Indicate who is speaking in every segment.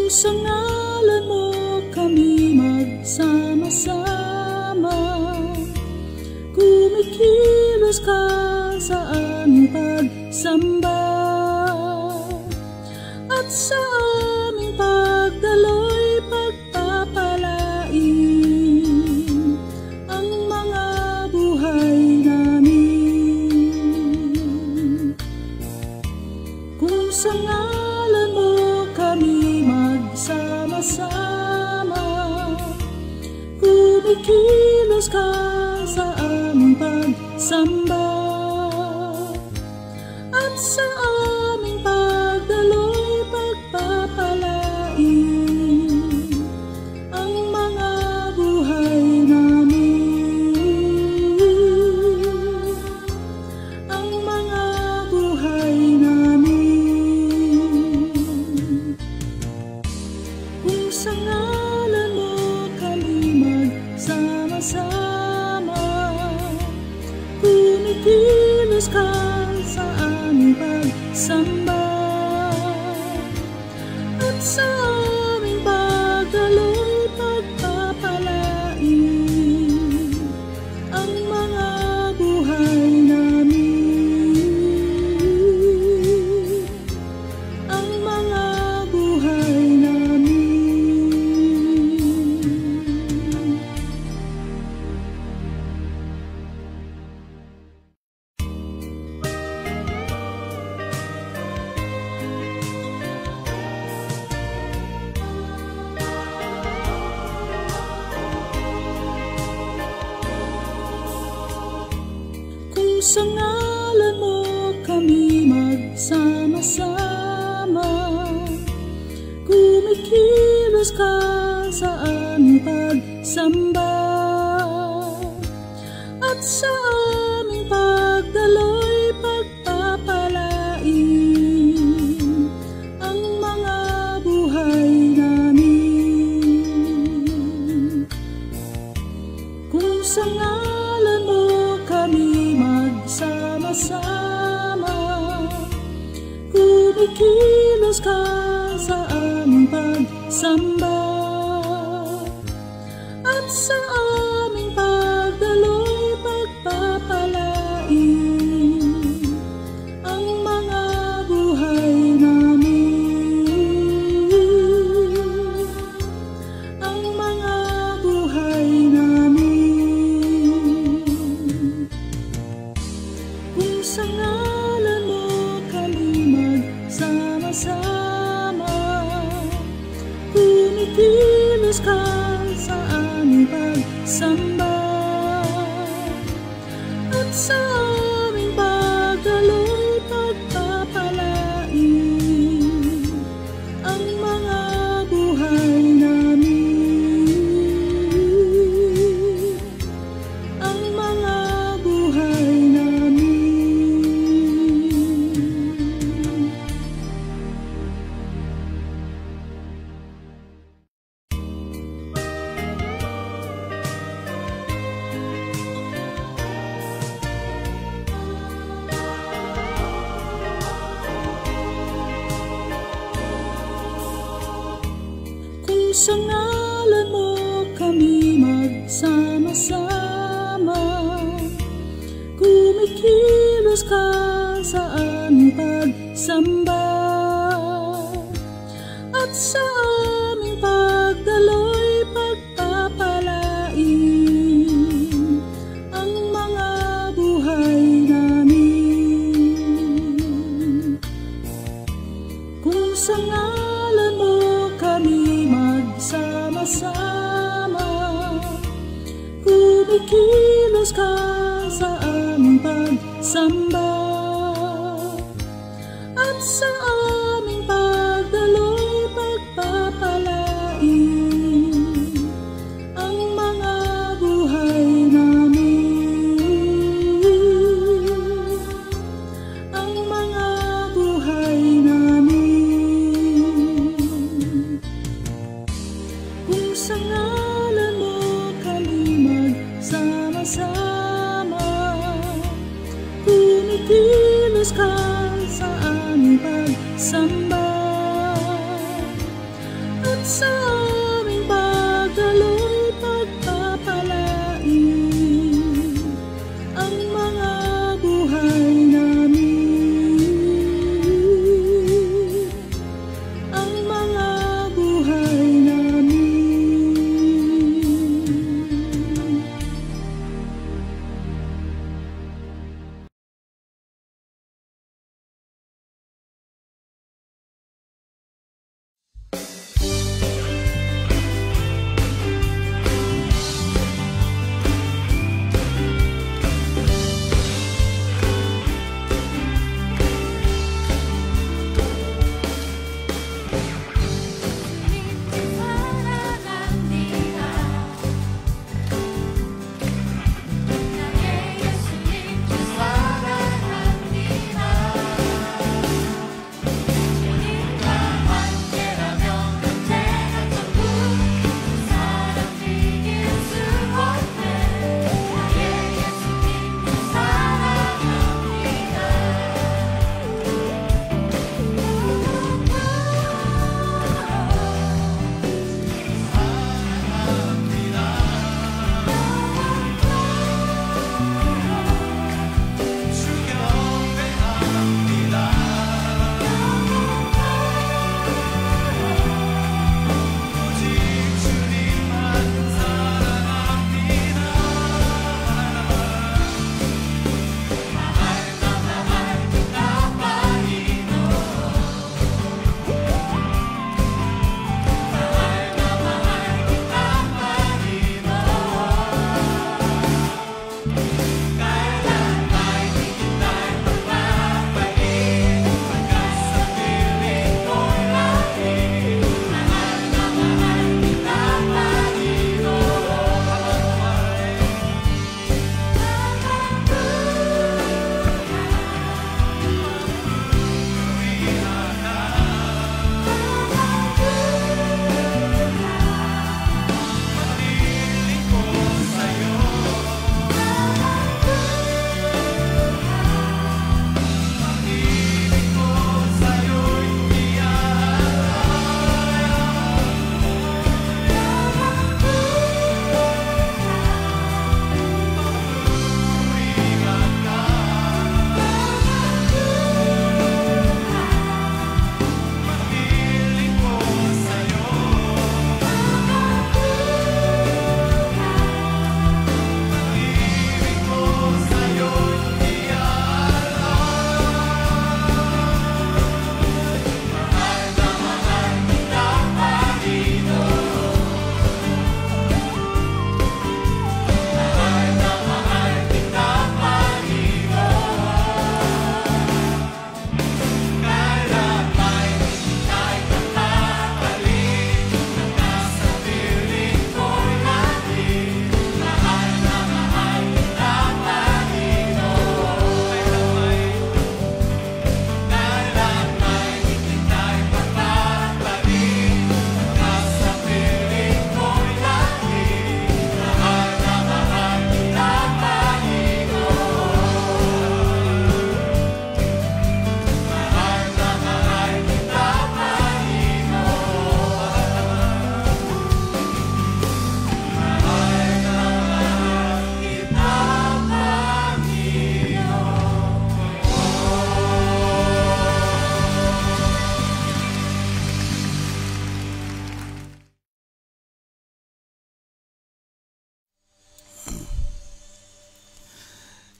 Speaker 1: Kung sa ngalan mo kami magsama-sama, kumikilos ka sa aming pagsamba, at sa aming pagdaloy pagpapalain ang mga buhay namin. Kung sa ngalan mo kami magsama-sama, kumikilos ka sa aming pagsamba, at sa aming pagdaloy pagpapalain ang mga buhay namin, ang mga buhay namin. Kung sa ngalan mo kami magsama-sama, kumikilos ka sa aming pagsamba, at sa aming pagdaloy pagpapalain ang mga buhay namin, ang mga buhay namin. Kung sa ngalan mo kami magsama-sama, kumikilos ka sa aming pagsamba, at sa aming pagdaloy pagpapalain ang mga buhay namin. Kung sa ngalan mo kami magsama-sama, kumikilos ka sa aming pagsamba, at sa aming pagdaloy pagpapalain ang mga buhay namin, ang mga buhay namin. Kung sa ngalan mo kami magsama-sama, kumikilos ka sa aming pagsamba, at sa aming pagdaloy pagpapalain ang mga buhay namin, ang mga buhay namin. Kung sa ngalan mo kami magsama-sama, kumikilos ka sa aming pagsamba, at sa aming pagdaloy pagpapalain ang mga buhay namin. Kung sa ngalan mo kami magsama-sama, kumikilos ka sa aming pagsamba, at sa aming pagdaloy pagpapalain ang mga buhay namin, ang mga buhay namin. Kung sa ngalan mo kami magsama-sama, kumikilos ka sa aming pagsamba, sa aming pagdaloy pagpapalain ang mga buhay namin, ang mga buhay namin.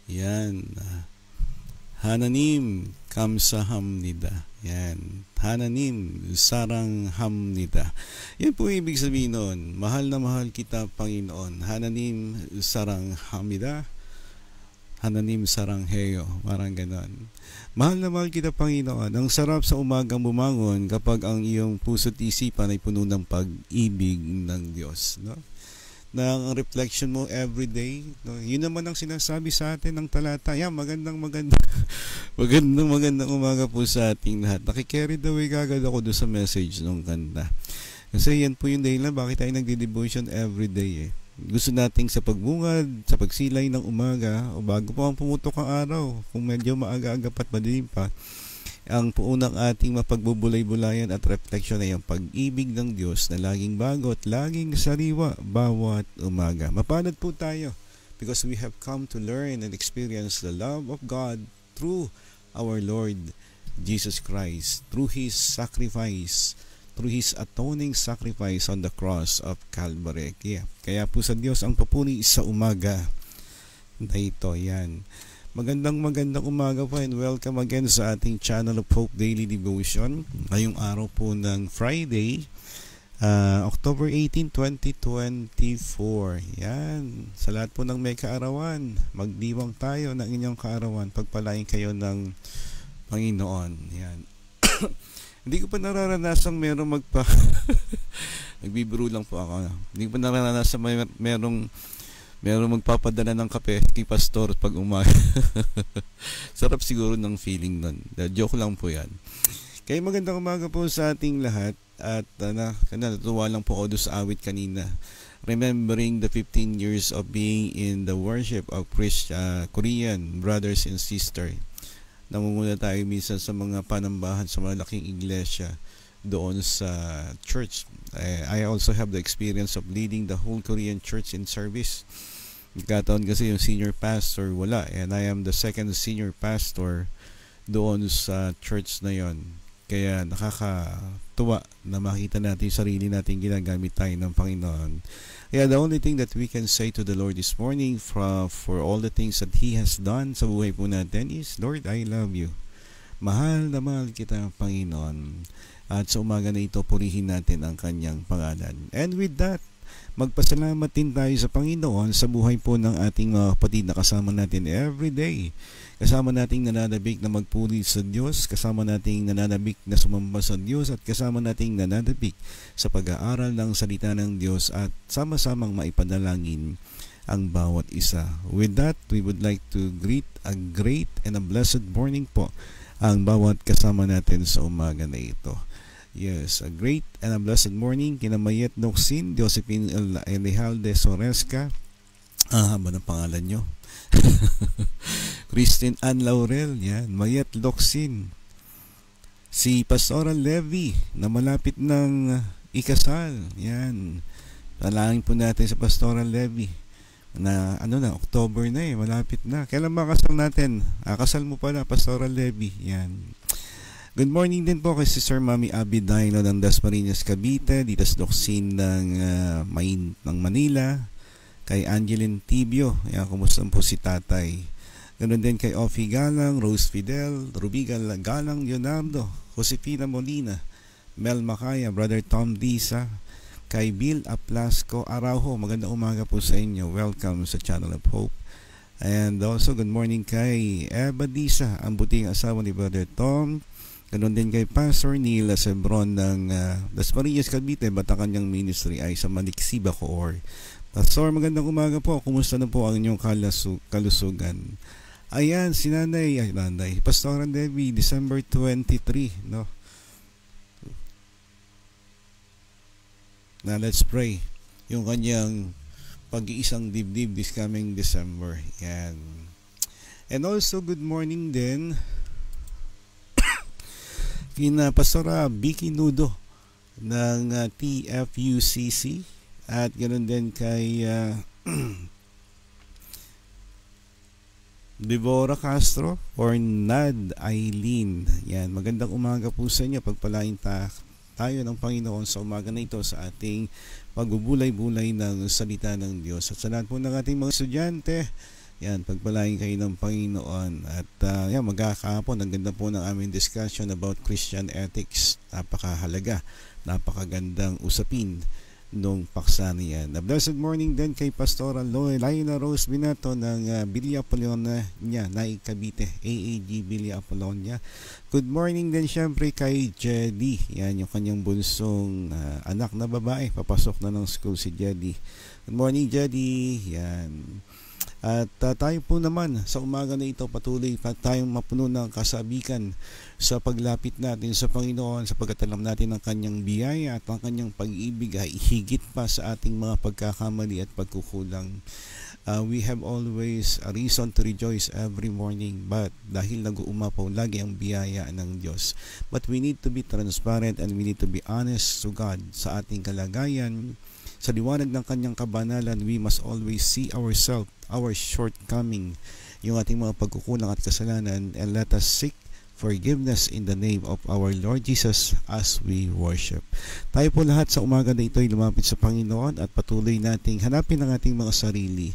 Speaker 2: Yan. Hananim kamsahamnida. Yan. Hananim sarang hamnida. Yan po ibig sabihin nun. Mahal na mahal kita, Panginoon. Hananim sarang hamnida. Hananim sarang heyo. Parang ganon. Mahal na mahal kita, Panginoon. Ang sarap sa umagang bumangon kapag ang iyong puso't isipan ay puno ng pag-ibig ng Diyos. No? Na ang reflection mo everyday, no? Yun naman ang sinasabi sa atin ng talata. Yan, magandang umaga po sa ating lahat. Nakikerry the way kagad ako doon sa message ng kanta. Kasi yan po yung dahilan bakit tayo nagde-devotion everyday eh. Gusto nating sa pagbungad, sa pagsilay ng umaga, o bago pa ang pumutok ang araw, kung medyo maaga-aga pat madilim pa, Ang unang ating mapagbubulay-bulayan at reflection ay ang pag-ibig ng Diyos na laging bago at laging sariwa bawat umaga. Mapalad po tayo because we have come to learn and experience the love of God through our Lord Jesus Christ, through His sacrifice, through His atoning sacrifice on the cross of Calvary. Kaya po sa Diyos ang papuri sa umaga na ito. Yan. Magandang umaga po and welcome again sa ating channel of Hope Daily Devotion. Ngayong araw po ng Friday, October 18, 2024. Yan. Sa lahat po ng may kaarawan, magdiwang tayo ng inyong kaarawan. Pagpalain kayo ng Panginoon. Yan. Hindi ko pa nararanasang merong nagbibiro lang po ako. Hindi ko pa nararanasang merong magpapadala ng kape kay pastor pag umaga. Sarap siguro ng feeling nun. Joke lang po yan. Kaya magandang umaga po sa ating lahat. At natutuwa lang po ako doon sa awit kanina. Remembering the 15 years of being in the worship of Korean brothers and sisters. Namumuna tayo minsan sa mga panambahan sa malaking iglesia doon sa church. I also have the experience of leading the whole Korean church in service. Nagkataon kasi yung senior pastor wala, and I am the second senior pastor doon sa church na yon. Kaya nakakatuwa na makita natin yung sarili natin ginagamit tayo ng Panginoon. Kaya the only thing that we can say to the Lord this morning for all the things that He has done sa buhay po natin is, Lord, I love you. Mahal na mahal kita, Panginoon. At sa umaga na ito, purihin natin ang kanyang pangalan. And with that, magpasalamat din tayo sa Panginoon sa buhay po ng ating mga kapatid na kasama natin every day. Kasama nating nananabik na magpuri sa Diyos, kasama nating nananabik na sumamba sa Diyos, at kasama nating nananabik sa pag-aaral ng salita ng Diyos, at sama-samang maipanalangin ang bawat isa. With that, we would like to greet a great and a blessed morning po ang bawat kasama natin sa umaga na ito. Yes, a great and a blessed morning kina Mayet Noxin, Josephine Elijalde Soresca, haba ng pangalan nyo. Christine Ann Laurel, yan, Mayet Noxin. Si Pastoral Levy na malapit ng ikasal, yan. Talangin po natin sa Pastoral Levy na October na malapit na. Kailan makasal natin? Kasal mo pala, Pastoral Levy, yan. Good morning din po kay Sister Mami Abby Daino ng Dasmariñas, Cavite, Ditas Doxin ng Manila, kay Angeline Tibio, yan, kumusta po si tatay. Ganoon din kay Offie Galang, Rose Fidel, Ruby Galang, Leonardo, Josefina Molina, Mel Macaya, Brother Tom Disa, kay Bill Aplasco Araujo, magandang umaga po sa inyo. Welcome sa Channel of Hope. And also good morning kay Eva Disa, ang buting asawa ni Brother Tom. Ganon din kay Pastor Neil Sebron ng Dasmariñas, Cavite, Batakanyang Ministry ay sa Maliksi, Bacoor. Pastor, magandang umaga po. Kumusta na po ang inyong kalusugan? Ayan, si Nanay, Pastor Debbie, December 23, no? Now let's pray. Yung kanyang pag-iisang dibdib this coming December. Yan. And also, good morning din kina Pastora Vicky Nudo ng TFUCC, at ganoon din kay Deborah Castro or Nad Eileen. Yan, magandang umaga po sa inyo. Pagpalain tayo ng Panginoon sa umaga na ito sa ating pagbubulay-bulay ng salita ng Diyos. At sa lahat po ng ating mga estudyante, yan, pagpalain kayo ng Panginoon. At yan, magkakahapon, ang ganda po ng aming discussion about Christian ethics. Napakahalaga, napakagandang usapin nung paksa niyan. A blessed morning din kay Pastoral Laila Rose Binato ng Villa Apolonia niya, Naig Cavite, AAG Villa Apolonia. Good morning din syempre kay Jedy. Yan, yung kanyang bunsong anak na babae. Papasok na ng school si Jedy. Good morning, Jedy. Yan. At tayo po naman sa umaga na ito patuloy pa tayong mapuno ng kasabikan sa paglapit natin sa Panginoon, sapagkat alam natin ang kanyang biyaya at ang kanyang pag-ibig ay higit pa sa ating mga pagkakamali at pagkukulang. We have always a reason to rejoice every morning, but dahil nag-uumapaw lagi ang biyaya ng Diyos. But we need to be transparent and we need to be honest to God sa ating kalagayan. Sa liwanag ng kanyang kabanalan, we must always see ourselves, our shortcoming, yung ating mga pagkukulang at kasalanan, and let us seek forgiveness in the name of our Lord Jesus as we worship. Tayo po lahat sa umaga na ito ay lumapit sa Panginoon at patuloy nating hanapin ang ating mga sarili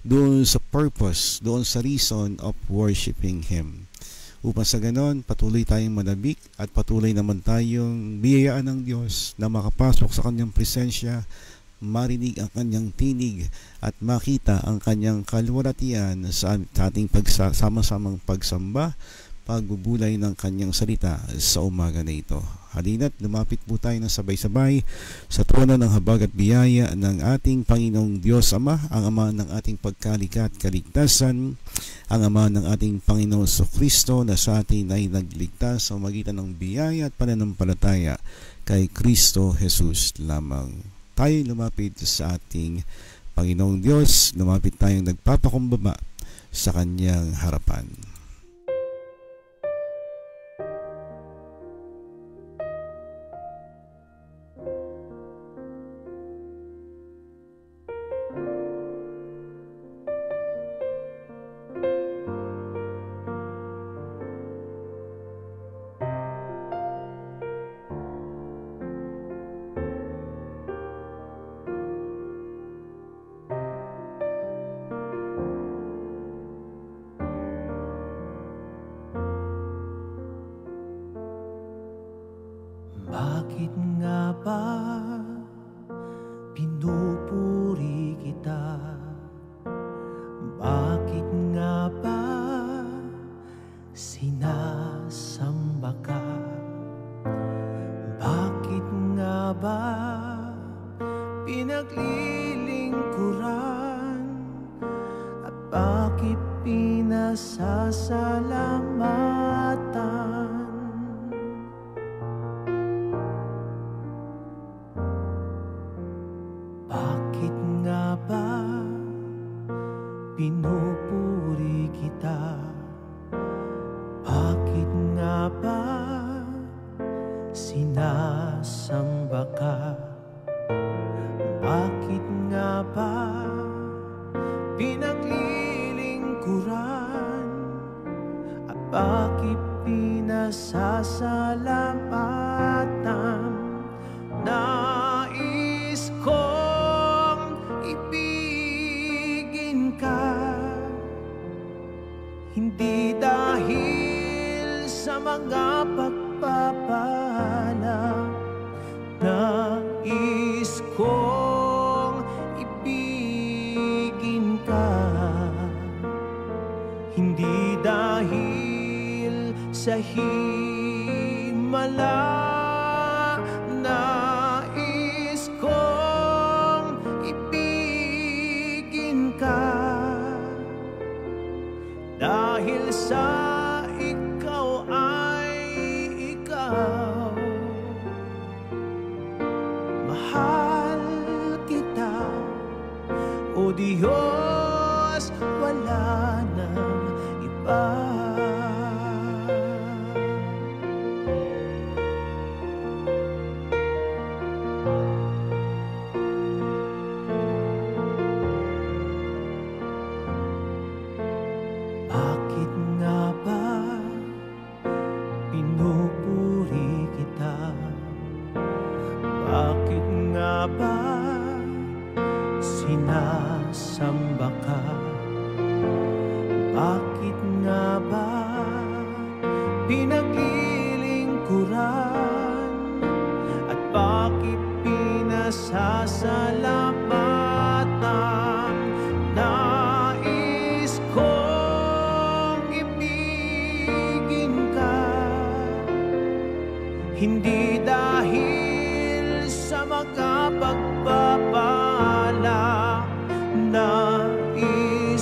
Speaker 2: doon sa purpose, doon sa reason of worshiping Him. Upang sa ganon, patuloy tayong manabik at patuloy naman tayong biyayaan ng Diyos na makapasok sa kanyang presensya, marinig ang kanyang tinig at makita ang kanyang kalwalatian sa ating sama-samang pagsamba, pagbubulay ng kanyang salita sa umaga na ito. Halina't lumapit po tayo ng sabay-sabay sa trono ng habag at biyaya ng ating Panginoong Diyos Ama, ang Ama ng ating pagkalikha at kaligtasan, ang Ama ng ating Panginoong Kristo na sa atin ay nagligtas sa magitan ng biyaya at pananampalataya kay Kristo Jesus lamang. Tayo lumapit sa ating Panginoong Diyos, lumapit tayong nagpapakumbaba sa kanyang harapan.
Speaker 1: Bakit nga ba pinupuri kita? Bakit nga ba sinasamba ka? Bakit nga ba pinaglilingkuran? At bakit pinasasalamatan? Bakit nga ba pinupuri kita? Bakit nga ba sinasamba ka? Bakit nga ba pinaglilingkuran? At bakit pinasasalamatan? Nais kong ibigin ka, hindi dahil sa mga pagpapala. Nais kong ibigin ka, hindi dahil sa himala. Nais kong ibigin ka dahil sa ikaw ay ikaw. Mahal kita, O Diyos, wala nang iba. Bakit nga ba pinupuri kita? Bakit nga ba sinasamba ka? Bakit nga ba pinaglilingkuran? At bakit pinasasalamatan? Nais kong ibigin ka, hindi dahil sa mga pagpapala. Nais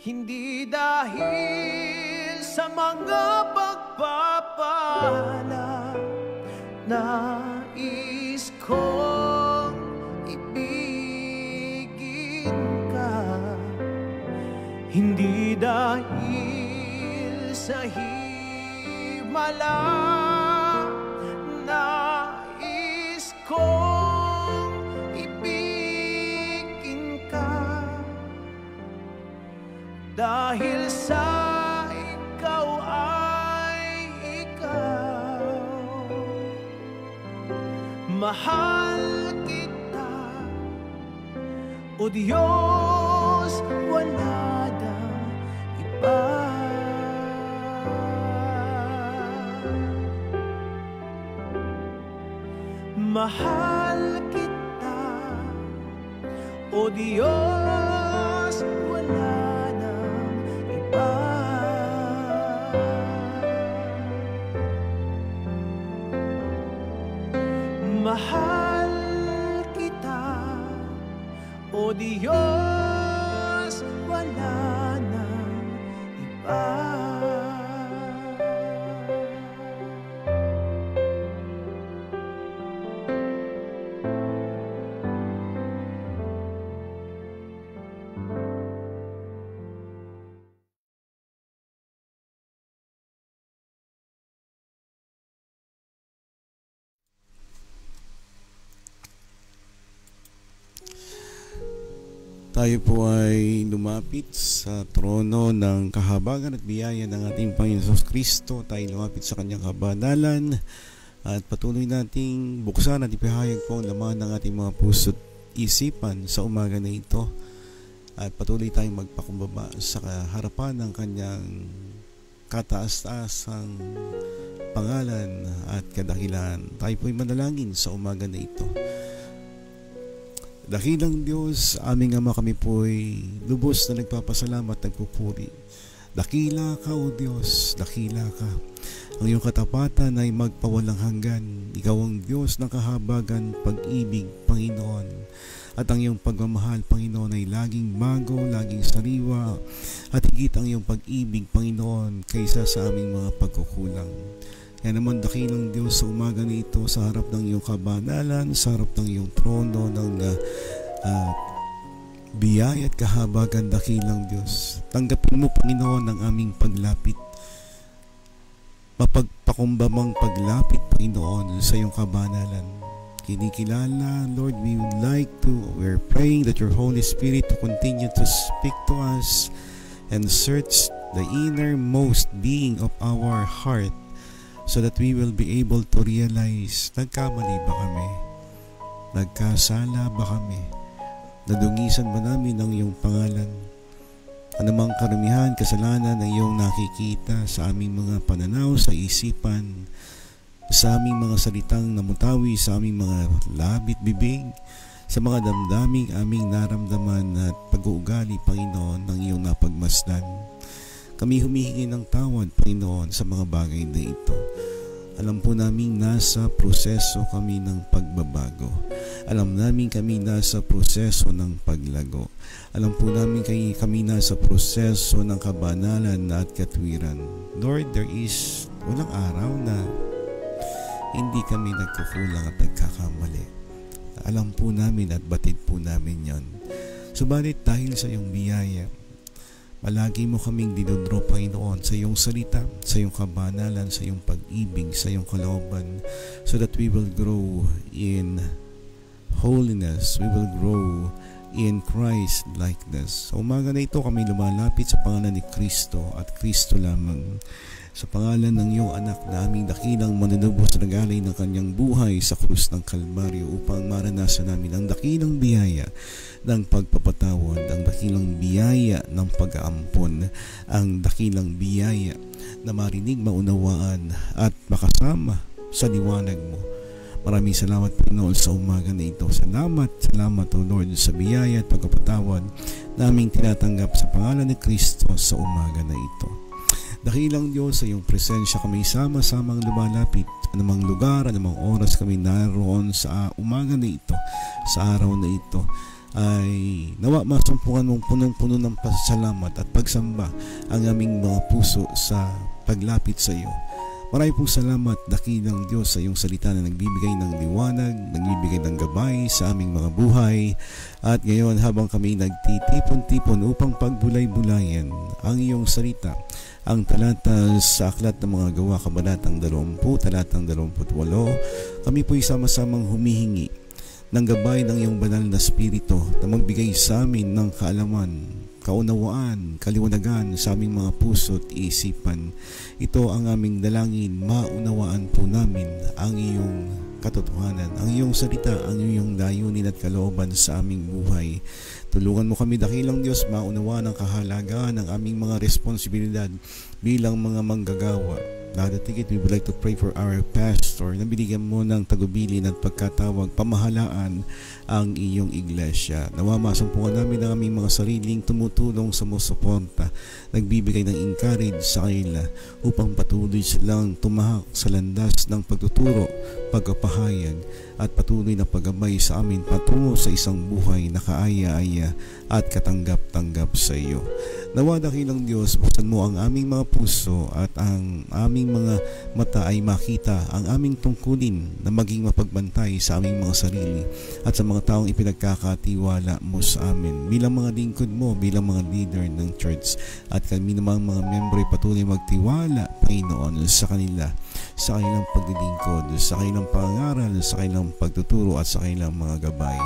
Speaker 3: Hindi dahil sa mga pagpapala, nais kong ibigin ka. Hindi dahil sa himala, nais kong ibigin ka. Dahil sa ikaw ay ikaw, mahal kita, O Diyos, wala na iba. Mahal kita, O Diyos, wala nang iba. Mahal kita, O Diyos, wala nang iba.
Speaker 2: Tayo po ay lumapit sa trono ng kahabagan at biyaya ng ating Panginoon Hesus Kristo. Tayo lumapit sa kanyang kabanalan at patuloy nating buksan at ipahayag po ang laman ng ating mga puso't isipan sa umaga na ito. At patuloy tayong magpakumbaba sa harapan ng kanyang kataas-taasang pangalan at kadakilaan. Tayo po ay manalangin sa umaga na ito. Dakilang Diyos, aming Ama, kami po'y lubos na nagpapasalamat, nagpupuri. Dakila ka, O Diyos, dakila ka. Ang iyong katapatan ay magpawalang hanggan. Ikaw ang Diyos ng kahabagan, pag-ibig, Panginoon. At ang iyong pagmamahal, Panginoon, ay laging bago, laging sariwa. At higit ang iyong pag-ibig, Panginoon, kaysa sa aming mga pagkukulang. Kaya naman dakilang Diyos sa umaga na ito sa harap ng iyong kabanalan, sa harap ng iyong trono ng biyaya at kahabagan, dakilang Diyos. Tanggapin mo, Panginoon, ang aming paglapit. Mapagpakumbabang paglapit, Panginoon, sa iyong kabanalan. Kinikilala, Lord, we're praying that your Holy Spirit to continue to speak to us and search the innermost being of our heart, so that we will be able to realize, nagkamali ba kami? Nagkasala ba kami? Nadungisan ba namin ang iyong pangalan? Anumang karumihan, kasalanan na iyong nakikita sa aming mga pananaw, sa isipan, sa aming mga salitang namutawi, sa aming mga labit bibig, sa mga damdaming aming naramdaman at pag-uugali, Panginoon, ng iyong napagmasdan. Kami humihingi ng tawad, Panginoon, sa mga bagay na ito. Alam po namin nasa proseso kami ng pagbabago. Alam namin kami nasa proseso ng paglago. Alam po namin kami nasa proseso ng kabanalan at katwiran. Lord, walang araw na hindi kami nagkukulang at nagkakamali. Alam po namin at batid po namin yon. Subalit dahil sa iyong biyaya, palagi mo kaming dinodro, Panginoon, sa iyong salita, sa iyong kabanalan, sa iyong pag-ibig, sa iyong kalooban, so that we will grow in holiness, we will grow in Christ likeness. Sa umaga na ito, kami lumalapit sa pangalan ni Kristo at Kristo lamang. Sa pangalan ng iyong anak na aming dakilang manunubos na nagalay ng kanyang buhay sa krus ng Kalbaryo upang maranasan namin ang dakilang biyaya ng pagpapatawad, ang dakilang biyaya ng pag-aampon, ang dakilang biyaya na marinig, maunawaan at makasama sa liwanag mo. Maraming salamat, Panginoon, sa umaga na ito. Salamat, O Lord, sa biyaya at pagpapatawad na aming tinatanggap sa pangalan ni Kristo sa umaga na ito. Dakilang Diyos, sa iyong presensya kami sama-samang lumalapit. Anumang lugar, anumang oras kami naroon sa umaga na ito, sa araw na ito. ay nawa masumpungan mong punong-puno ng pasasalamat at pagsamba ang aming mga puso sa paglapit sa iyo. Marami pong salamat, dakilang Diyos, sa iyong salita na nagbibigay ng liwanag, nagbibigay ng gabay sa aming mga buhay. At ngayon, habang kami nagtitipon-tipon upang pagbulay-bulayan ang iyong salita, ang talata sa Aklat ng Mga Gawa, Kabanatang 20, talatang 28, kami po'y sama-samang humihingi ng gabay ng iyong banal na Espiritu na magbigay sa amin ng kaalaman, kaunawaan, kaliwanagan sa aming mga puso at isipan. Ito ang aming dalangin, maunawaan po namin ang iyong katotohanan, ang iyong salita, ang iyong layunin at kalooban sa aming buhay. Tulungan mo kami, dakilang Diyos, maunawaan ang kahalagahan ng aming mga responsibilidad bilang mga manggagawa. Dadatigit, we would like to pray for our pastor na binigyan mo ng tagubilin at pagkatawag, pamahalaan ang iyong iglesia. Nawa masumpungan namin ang aming mga sariling tumutulong sa musuporta, nagbibigay ng encourage sa kanila upang patuloy silang tumahak sa landas ng pagtuturo, pagkapahayag at patuloy na paggabay sa amin patungo sa isang buhay na kaaya-aya at katanggap-tanggap sa iyo. Nawa dakilang Diyos, buksan mo ang aming mga puso at ang aming mga mata ay makita ang aming tungkulin na maging mapagbantay sa aming mga sarili at sa mga taong ipinagkakatiwala mo sa amin bilang mga lingkod mo, bilang mga leader ng church. At kami namang mga membro ay patuloy magtiwala, Panginoon, sa kanila, sa kanilang paglilingkod, sa kanilang pangaral, sa kanilang pagtuturo at sa kanilang mga gabay.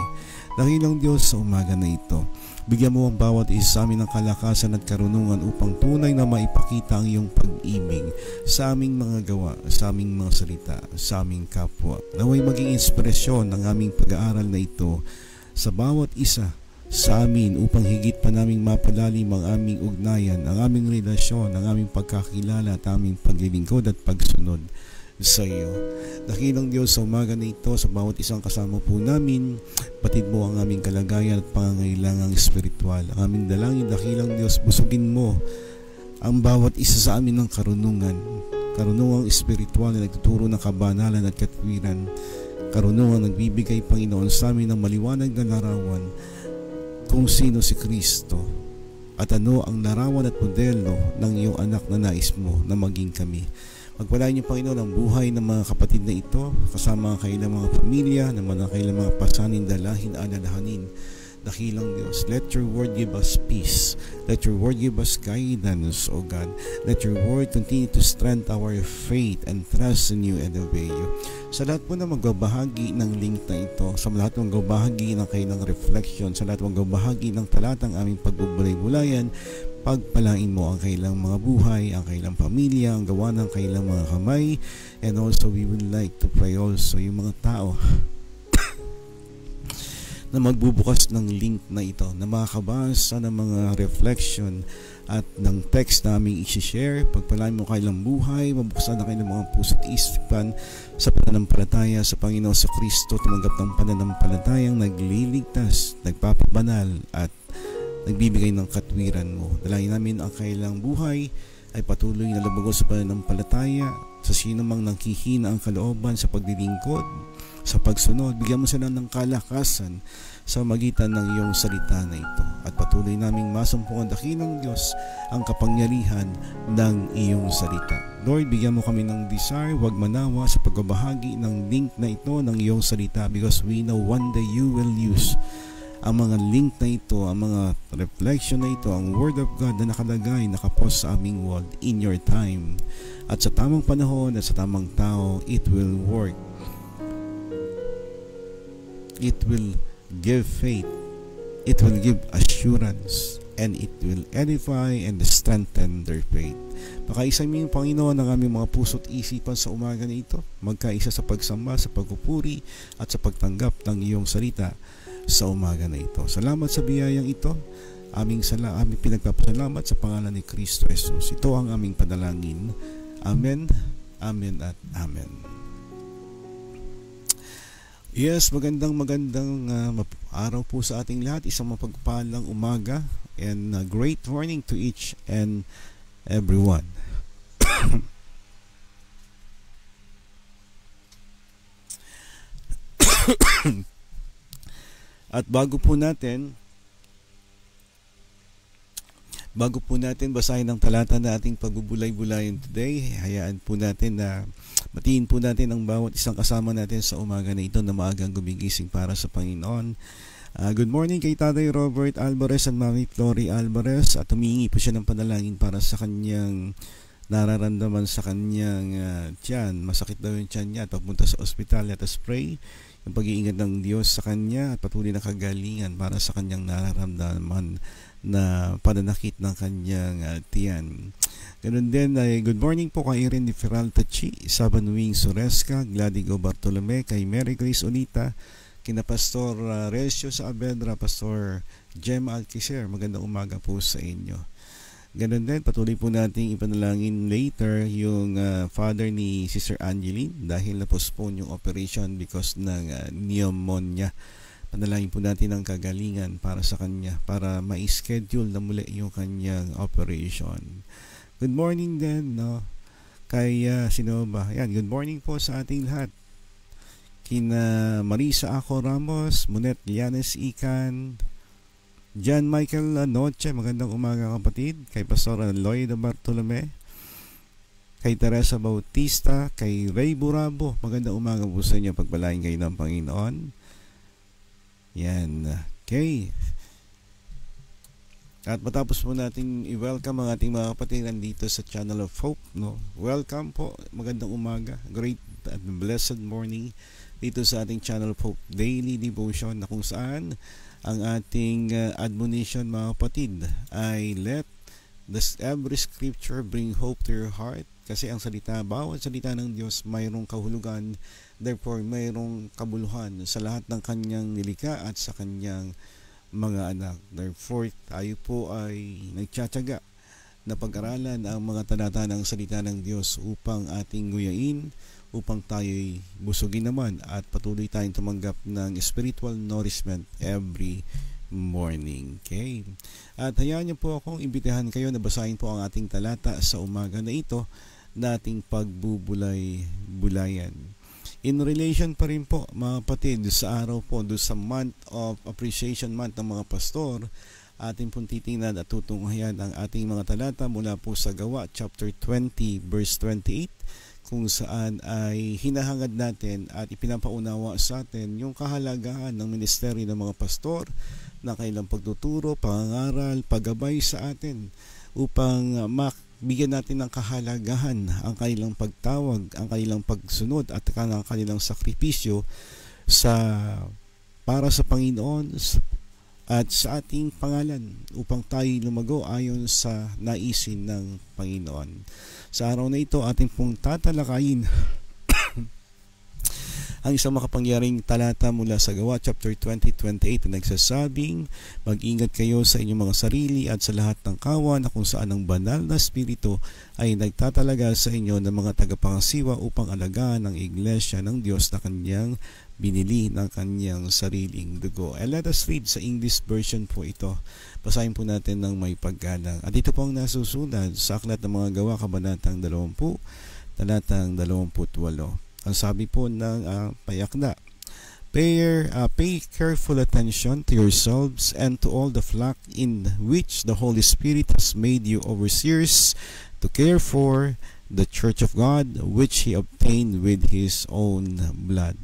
Speaker 2: Dakilang Diyos, sa umaga na ito, bigyan mo ang bawat isa sa amin ng kalakasan at karunungan upang tunay na maipakita ang iyong pag-ibig sa aming mga gawa, sa aming mga salita, sa aming kapwa. Naway maging inspirasyon ng aming pag-aaral na ito sa bawat isa sa amin upang higit pa naming mapalalim ang aming ugnayan, ang aming relasyon, ang aming pagkakilala at aming paglilingkod at pagsunod sa iyo. Dakilang Diyos, sa umaga na ito, sa bawat isang kasama po namin, batid mo ang aming kalagayan at pangangailangang espiritual. Ang aming dalangin, dakilang Diyos, busugin mo ang bawat isa sa amin ng karunungang espiritual na nagtuturo ng kabanalan at katwiran, karunungang nagbibigay, Panginoon, sa amin ng maliwanag na larawan kung sino si Kristo at ano ang larawan at modelo ng iyong anak na nais mo na maging kami. Magpalain niyo, Panginoon, ang buhay ng mga kapatid na ito, kasama ang kailang mga pamilya, naman ang kailang mga pasanin, dalahin, alalahanin. Dakilang Diyos, let your word give us peace. Let your word give us guidance, O God. Let your word continue to strengthen our faith and trust in you and obey you. Sa lahat po na magbabahagi ng link na ito, sa lahat ng magbabahagi ng kailang reflection, sa lahat ng magbabahagi ng talatang aming pagbubulay-bulayan, pagpalain mo ang kailang mga buhay, ang kailang pamilya, ang gawa ng kailang mga kamay. And also we would like to pray also yung mga tao na magbubukas ng link na ito, na makakabasa ng mga reflection at ng text na aming isi-share. Pagpalain mo kailang buhay, mabuksan na kailang mga puso at isipan sa pananampalataya sa Panginoon sa Kristo, tumanggap ng pananampalatayang nagliligtas, nagpapabanal at nagbibigay ng katwiran mo. Dalangin namin ang kailang buhay ay patuloy na labago sa pananampalataya, sa sino mang nakihina ang kalooban sa paglilingkod, sa pagsunod. Bigyan mo sila ng kalakasan sa magitan ng iyong salita na ito. At patuloy naming masumpungan, dakilang Diyos, ang kapangyarihan ng iyong salita. Lord, bigyan mo kami ng desire, huwag manawa sa pagbabahagi ng link na ito ng iyong salita, because we know one day you will use ang mga link na ito, ang mga reflection na ito, ang Word of God na nakalagay, nakapost sa aming wall in your time. At sa tamang panahon at sa tamang tao, it will work. It will give faith, it will give assurance, and it will edify and strengthen their faith. Pakaisa mo yung Panginoon ng aming mga puso at isipan sa umaga na ito, magkaisa sa pagsamba, sa pagpupuri at sa pagtanggap ng iyong salita sa umaga na ito. Salamat sa biyayang ito. Aming pinagpapasalamat sa pangalan ni Kristo Jesus. Ito ang aming panalangin. Amen, amen at amen. Yes, magandang araw po sa ating lahat. Isang mapagpalang umaga and great morning to each and everyone. At bago po natin basahin ang talata na ating pagbubulay-bulayan today, hayaan po natin na matiin po natin ang bawat isang kasama natin sa umaga na ito na maagang gumigising para sa Panginoon. Good morning kay Tatay Robert Alvarez at Mami Flory Alvarez, at humingi po siya ng panalangin para sa kanyang nararamdaman sa kanyang tiyan. Masakit daw yung tiyan niya at papunta sa ospital. Let us pray yung pag-iingat ng Diyos sa kanya at patuloy na kagalingan para sa kanyang nararamdaman na pananakit ng kanyang tiyan. Ganun din ay good morning po kay Irene Feraltachi, Saban Wing Suresca, Gladigo Bartolome, kay Mary Grace Unita, kina Pastor Recio Saavedra, Pastor Gemma Alquiser. Magandang umaga po sa inyo. Ganun din, patuloy po nating ipanalangin later yung father ni Sister Angeline dahil na-postpone yung operation because ng pneumonia. Panalangin po natin ang kagalingan para sa kanya para ma-schedule na muli yung kanyang operation. Good morning din kay sino ba? Ayan, good morning po sa ating lahat. Kina Marisa Ako Ramos, Munet Llanes Ican, John Michael Noche, magandang umaga kapatid. Kay Pastor Lloyd Bartolome, kay Teresa Bautista, kay Ray Burabo, magandang umaga po sa inyo. Pagpalain kayo ng Panginoon. Yan. Okay. At matapos po natin i-welcome ang ating mga kapatid dito sa Channel of Hope. Welcome po. Magandang umaga. Great and blessed morning dito sa ating Channel of Hope Daily Devotion, na kung saan ang ating admonition mga kapatid ay let every scripture bring hope to your heart. Kasi ang salita, bawat salita ng Diyos mayroong kahulugan, therefore mayroong kabuluhan sa lahat ng kanyang nilikha at sa kanyang mga anak. Therefore tayo po ay nagtsatsaga na pag-aralan ang mga talata ng salita ng Diyos upang ating nguyain, upang tayo'y busugin naman at patuloy tayong tumanggap ng spiritual nourishment every morning. Okay? At hayaan niyo po akong imbitahan kayo na basahin po ang ating talata sa umaga na ito nating pagbubulay-bulayan. In relation pa rin po mga kapatid sa araw po, do sa month of appreciation month ng mga pastor, ating pong titingnan at tutunghayan ang ating mga talata mula po sa Gawa chapter 20 verse 28, kung saan ay hinahangad natin at ipinapaunawa sa atin yung kahalagahan ng ministeryo ng mga pastor na kailang pagtuturo, pangangaral, paggabay sa atin upang bigyan natin ng kahalagahan ang kanilang pagtawag, ang kanilang pagsunod at ang kanilang sakripisyo para sa Panginoon at sa ating pangalan upang tayo lumago ayon sa naisin ng Panginoon. Sa araw na ito ating pong tatalakayin ang isang makapangyariang talata mula sa Gawa chapter 20:28 na nagsasabing, mag-ingat kayo sa inyong mga sarili at sa lahat ng kawan na kung saan ang banal na spirito ay nagtatalaga sa inyo ng mga tagapangasiwa upang alagaan ang iglesia ng Diyos na kanyang binili ng kanyang sariling dugo. And let us read sa English version po ito. Basahin po natin ng may paggalang. At ito po ang nasusunod sa Aklat ng mga Gawa, kabanatang 20, talatang 28. Ang sabi po ng payakda, pay careful attention to yourselves and to all the flock in which the Holy Spirit has made you overseers to care for the church of God, which He obtained with His own blood.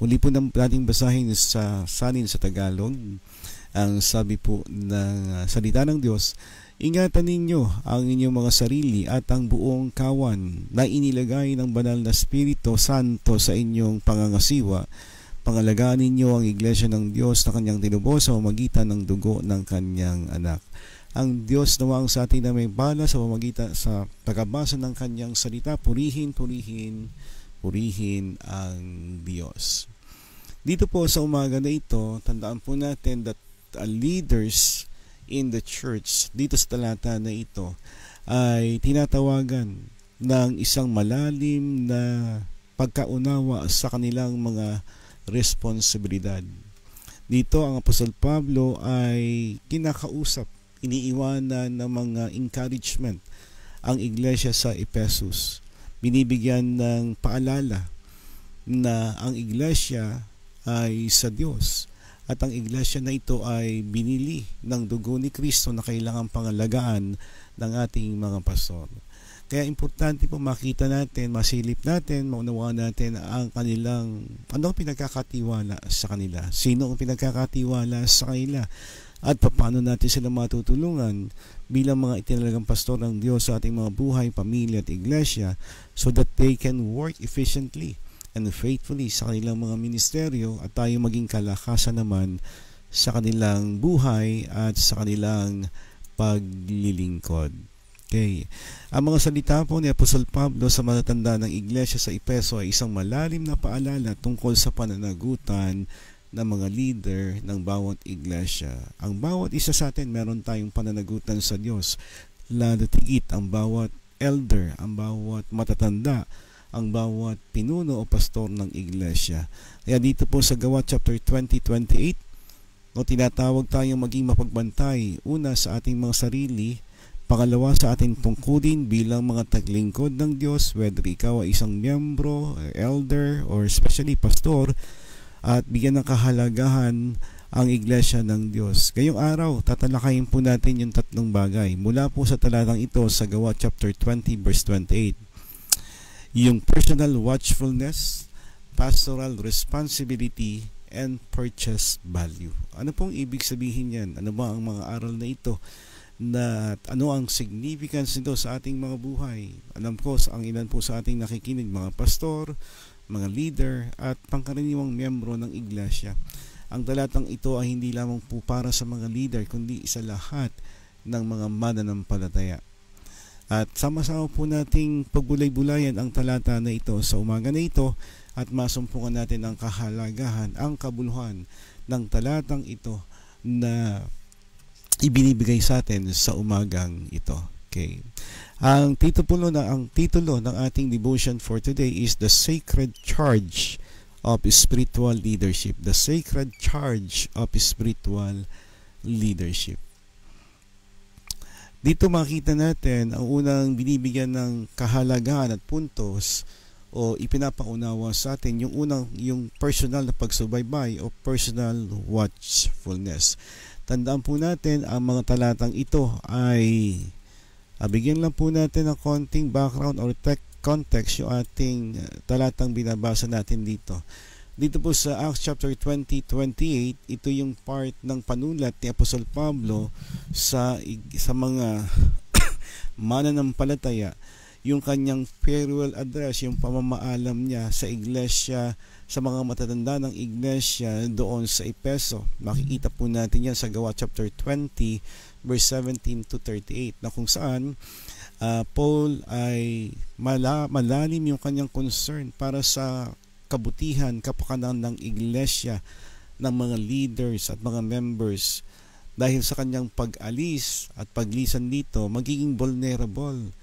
Speaker 2: Muli po nating basahin sa salin sa Tagalog. Ang sabi po ng salita ng Diyos, ingatan ninyo ang inyong mga sarili at ang buong kawan na inilagay ng banal na Espiritu Santo sa inyong pangangasiwa. Pangalagaan ninyo ang iglesia ng Diyos na kanyang tinubos sa pamamagitan ng dugo ng kanyang anak. Ang Diyos nawang sa atin na may bala sa pamamagitan sa pagbasa ng kanyang salita. Purihin ang Diyos. Dito po sa umaga na ito, tandaan po natin that leaders in the church dito sa talata na ito ay tinatawagan ng isang malalim na pagkaunawa sa kanilang mga responsibilidad. Dito ang Apostol Pablo ay kinakausap, iniiwanan ng mga encouragement ang iglesia sa Ephesus. Binibigyan ng paalala na ang iglesia ay sa Diyos At ang iglesia na ito ay binili ng dugo ni Kristo na kailangang pangalagaan ng ating mga pastor. Kaya importante po makita natin, masilip natin, maunawaan natin ang kanilang, ano ang pinagkakatiwala sa kanila, sino ang pinagkakatiwala sa kanila, at paano natin sila matutulungan bilang mga itinalagang pastor ng Diyos sa ating mga buhay, pamilya at iglesia, so that they can work efficiently and faithfully sa kanilang mga ministeryo at tayo maging kalakasan naman sa kanilang buhay at sa kanilang paglilingkod. Okay. Ang mga salita po ni Apostol Pablo sa matatanda ng iglesia sa Efeso ay isang malalim na paalala tungkol sa pananagutan ng mga leader ng bawat iglesia. Ang bawat isa sa atin meron tayong pananagutan sa Diyos. Lalo tigit ang bawat elder, ang bawat matatanda, ang bawat pinuno o pastor ng iglesia. Kaya dito po sa Gawa chapter 20:28, tinatawag tayong maging mapagbantay, una sa ating mga sarili, pangalawa sa ating tungkulin bilang mga taglingkod ng Diyos, whether ikaw ay isang miyembro, elder, or especially pastor, at bigyan ng kahalagahan ang iglesia ng Diyos. Ngayong araw, tatalakayin po natin yung tatlong bagay. Mula po sa talatang ito sa Gawa chapter 20 verse 28. Yung personal watchfulness, pastoral responsibility, and purchase value. Ano pong ibig sabihin yan? Ano ba ang mga aral na ito? Na ano ang significance nito sa ating mga buhay? Alam ko, ang ilan po sa ating nakikinig, mga pastor, mga leader, at pangkaraniwang miyembro ng iglesia. Ang talatang ito ay hindi lamang po para sa mga leader, kundi sa lahat ng mga mananampalataya. At sama-sama po nating pagbulay-bulayan ang talata na ito sa umaga na ito at masumpungan natin ang kahalagahan, ang kabuluhan ng talatang ito na ibinibigay sa atin sa umagang ito. Okay. Ang titulo ng ating devotion for today is the sacred charge of spiritual leadership. The sacred charge of spiritual leadership. Dito makita natin ang unang binibigyan ng kahalagahan at puntos o ipinapaunawa sa atin yung personal na pagsubaybay o personal watchfulness. Tandaan po natin ang mga talatang ito ay bigyan lang po natin ng konting background or context yung ating talatang binabasa natin dito. Dito po sa Acts chapter 20:28, ito yung part ng panulat ni Apostol Pablo sa mga mananampalataya, yung kanyang farewell address, yung pamamaalam niya sa iglesia, sa mga matatanda ng iglesia doon sa Efeso. Makikita po natin yan sa Gawa chapter 20 verse 17 to 38 na kung saan Paul ay malalim yung kanyang concern para sa kabutihan, kapakanan ng iglesia, ng mga leaders at mga members. Dahil sa kanyang pag-alis at paglisan dito, magiging vulnerable,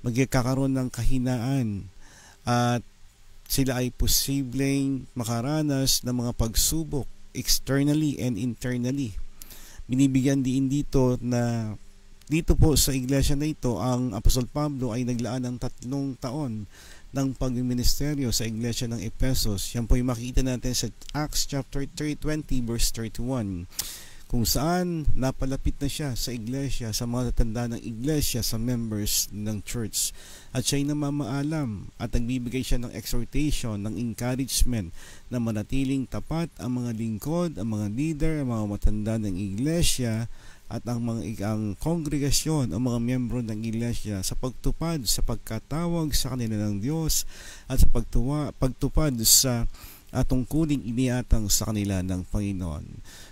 Speaker 2: magkakaroon ng kahinaan, at sila ay posibleng makaranas ng mga pagsubok externally and internally. Binibigyan din dito na dito po sa iglesia na ito, ang Apostol Pablo ay naglaan ng 3 taon ng pagministeryo sa iglesia ng Ephesus. Yan po yung makikita natin sa Acts chapter 3:20 verse 31, kung saan napalapit na siya sa iglesia, sa mga tatanda ng iglesia, sa members ng church. At siya'y namamaalam at nagbibigay siya ng exhortation, ng encouragement na manatiling tapat ang mga lingkod, ang mga leader, ang mga matanda ng iglesia, at ang kongregasyon, ang mga miyembro ng iglesia sa pagtupad sa pagkatawag sa kanila ng Diyos at sa pagtupad sa tungkuling iniatang sa kanila ng Panginoon.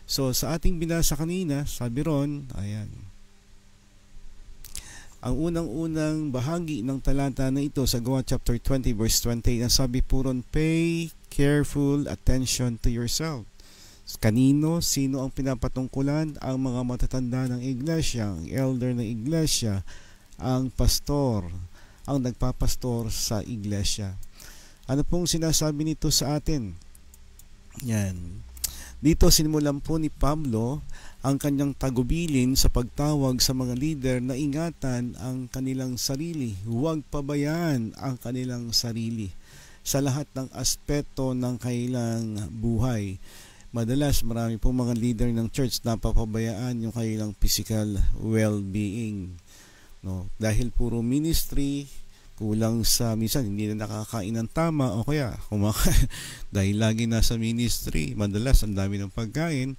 Speaker 2: So sa ating binasa kanina, sabi ron, ayan, ang unang-unang bahagi ng talata na ito sa Gawa chapter 20 verse 20, ang sabi po ron, pay careful attention to yourself. Kanino, sino ang pinapatungkulan? Ang mga matatanda ng iglesia, ang elder ng iglesia, ang pastor, ang nagpapastor sa iglesia. Ano pong sinasabi nito sa atin? Yan. Dito sinimulan po ni Pablo ang kanyang tagubilin sa pagtawag sa mga leader na ingatan ang kanilang sarili. Huwag pabayaan ang kanilang sarili sa lahat ng aspeto ng kanilang buhay. Madalas marami pong mga leader ng church napapabayaan yung kanilang physical well-being, no? Dahil puro ministry, kulang sa minsan hindi na nakakain ng tama o kaya dahil lagi nasa ministry, madalas ang dami ng pagkain.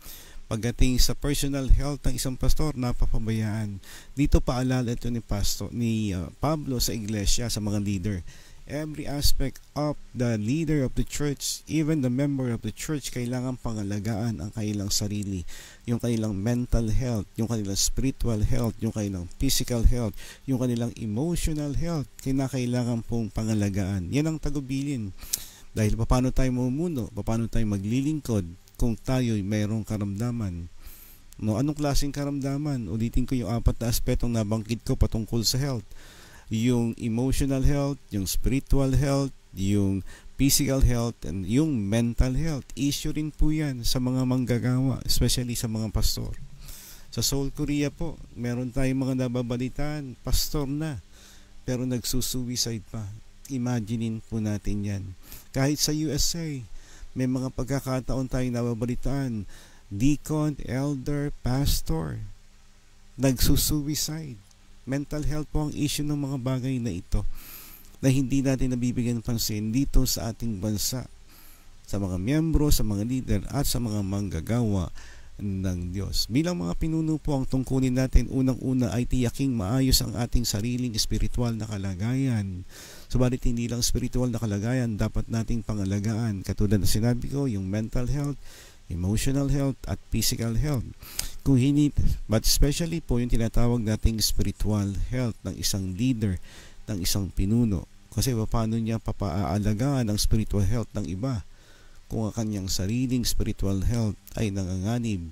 Speaker 2: Pagdating sa personal health ng isang pastor, napapabayaan. Dito paalala ito ni Pablo sa iglesia, sa mga leader. Every aspect of the leader of the church, even the member of the church, kailangan pangalagaan ang kanilang sarili. Yung kanilang mental health, yung kanilang spiritual health, yung kanilang physical health, yung kanilang emotional health, kailangan pong pangalagaan. Yan ang tagubilin. Dahil paano tayo mamumuno, paano tayo maglilingkod kung tayo'y mayroong karamdaman. No, anong klaseng karamdaman? Ulitin ko yung 4 na aspetong nabanggit ko patungkol sa health. Yung emotional health, yung spiritual health, yung physical health, and yung mental health. Issue rin po yan sa mga manggagawa, especially sa mga pastor. Sa Seoul, Korea po, meron tayong mga nababalitaan, pastor na, pero nagsusuicide pa. Imaginein po natin yan. Kahit sa USA, may mga pagkakataon tayong nababalitaan, deacon, elder, pastor, nagsusuicide. Mental health po ang issue ng mga bagay na ito na hindi natin nabibigyan pansin dito sa ating bansa, sa mga miyembro, sa mga leader at sa mga manggagawa ng Diyos. Bilang mga pinuno po, ang tungkulin natin unang-una ay tiyaking maayos ang ating sariling espiritual na kalagayan. Subalit hindi lang spiritual na kalagayan dapat nating pangalagaan. Katulad na sinabi ko, yung mental health, emotional health, at physical health. Kung hindi, but especially po yung tinatawag nating spiritual health ng isang leader, ng isang pinuno. Kasi paano niya papaalagaan ang spiritual health ng iba kung ang kanyang sariling spiritual health ay nanganganib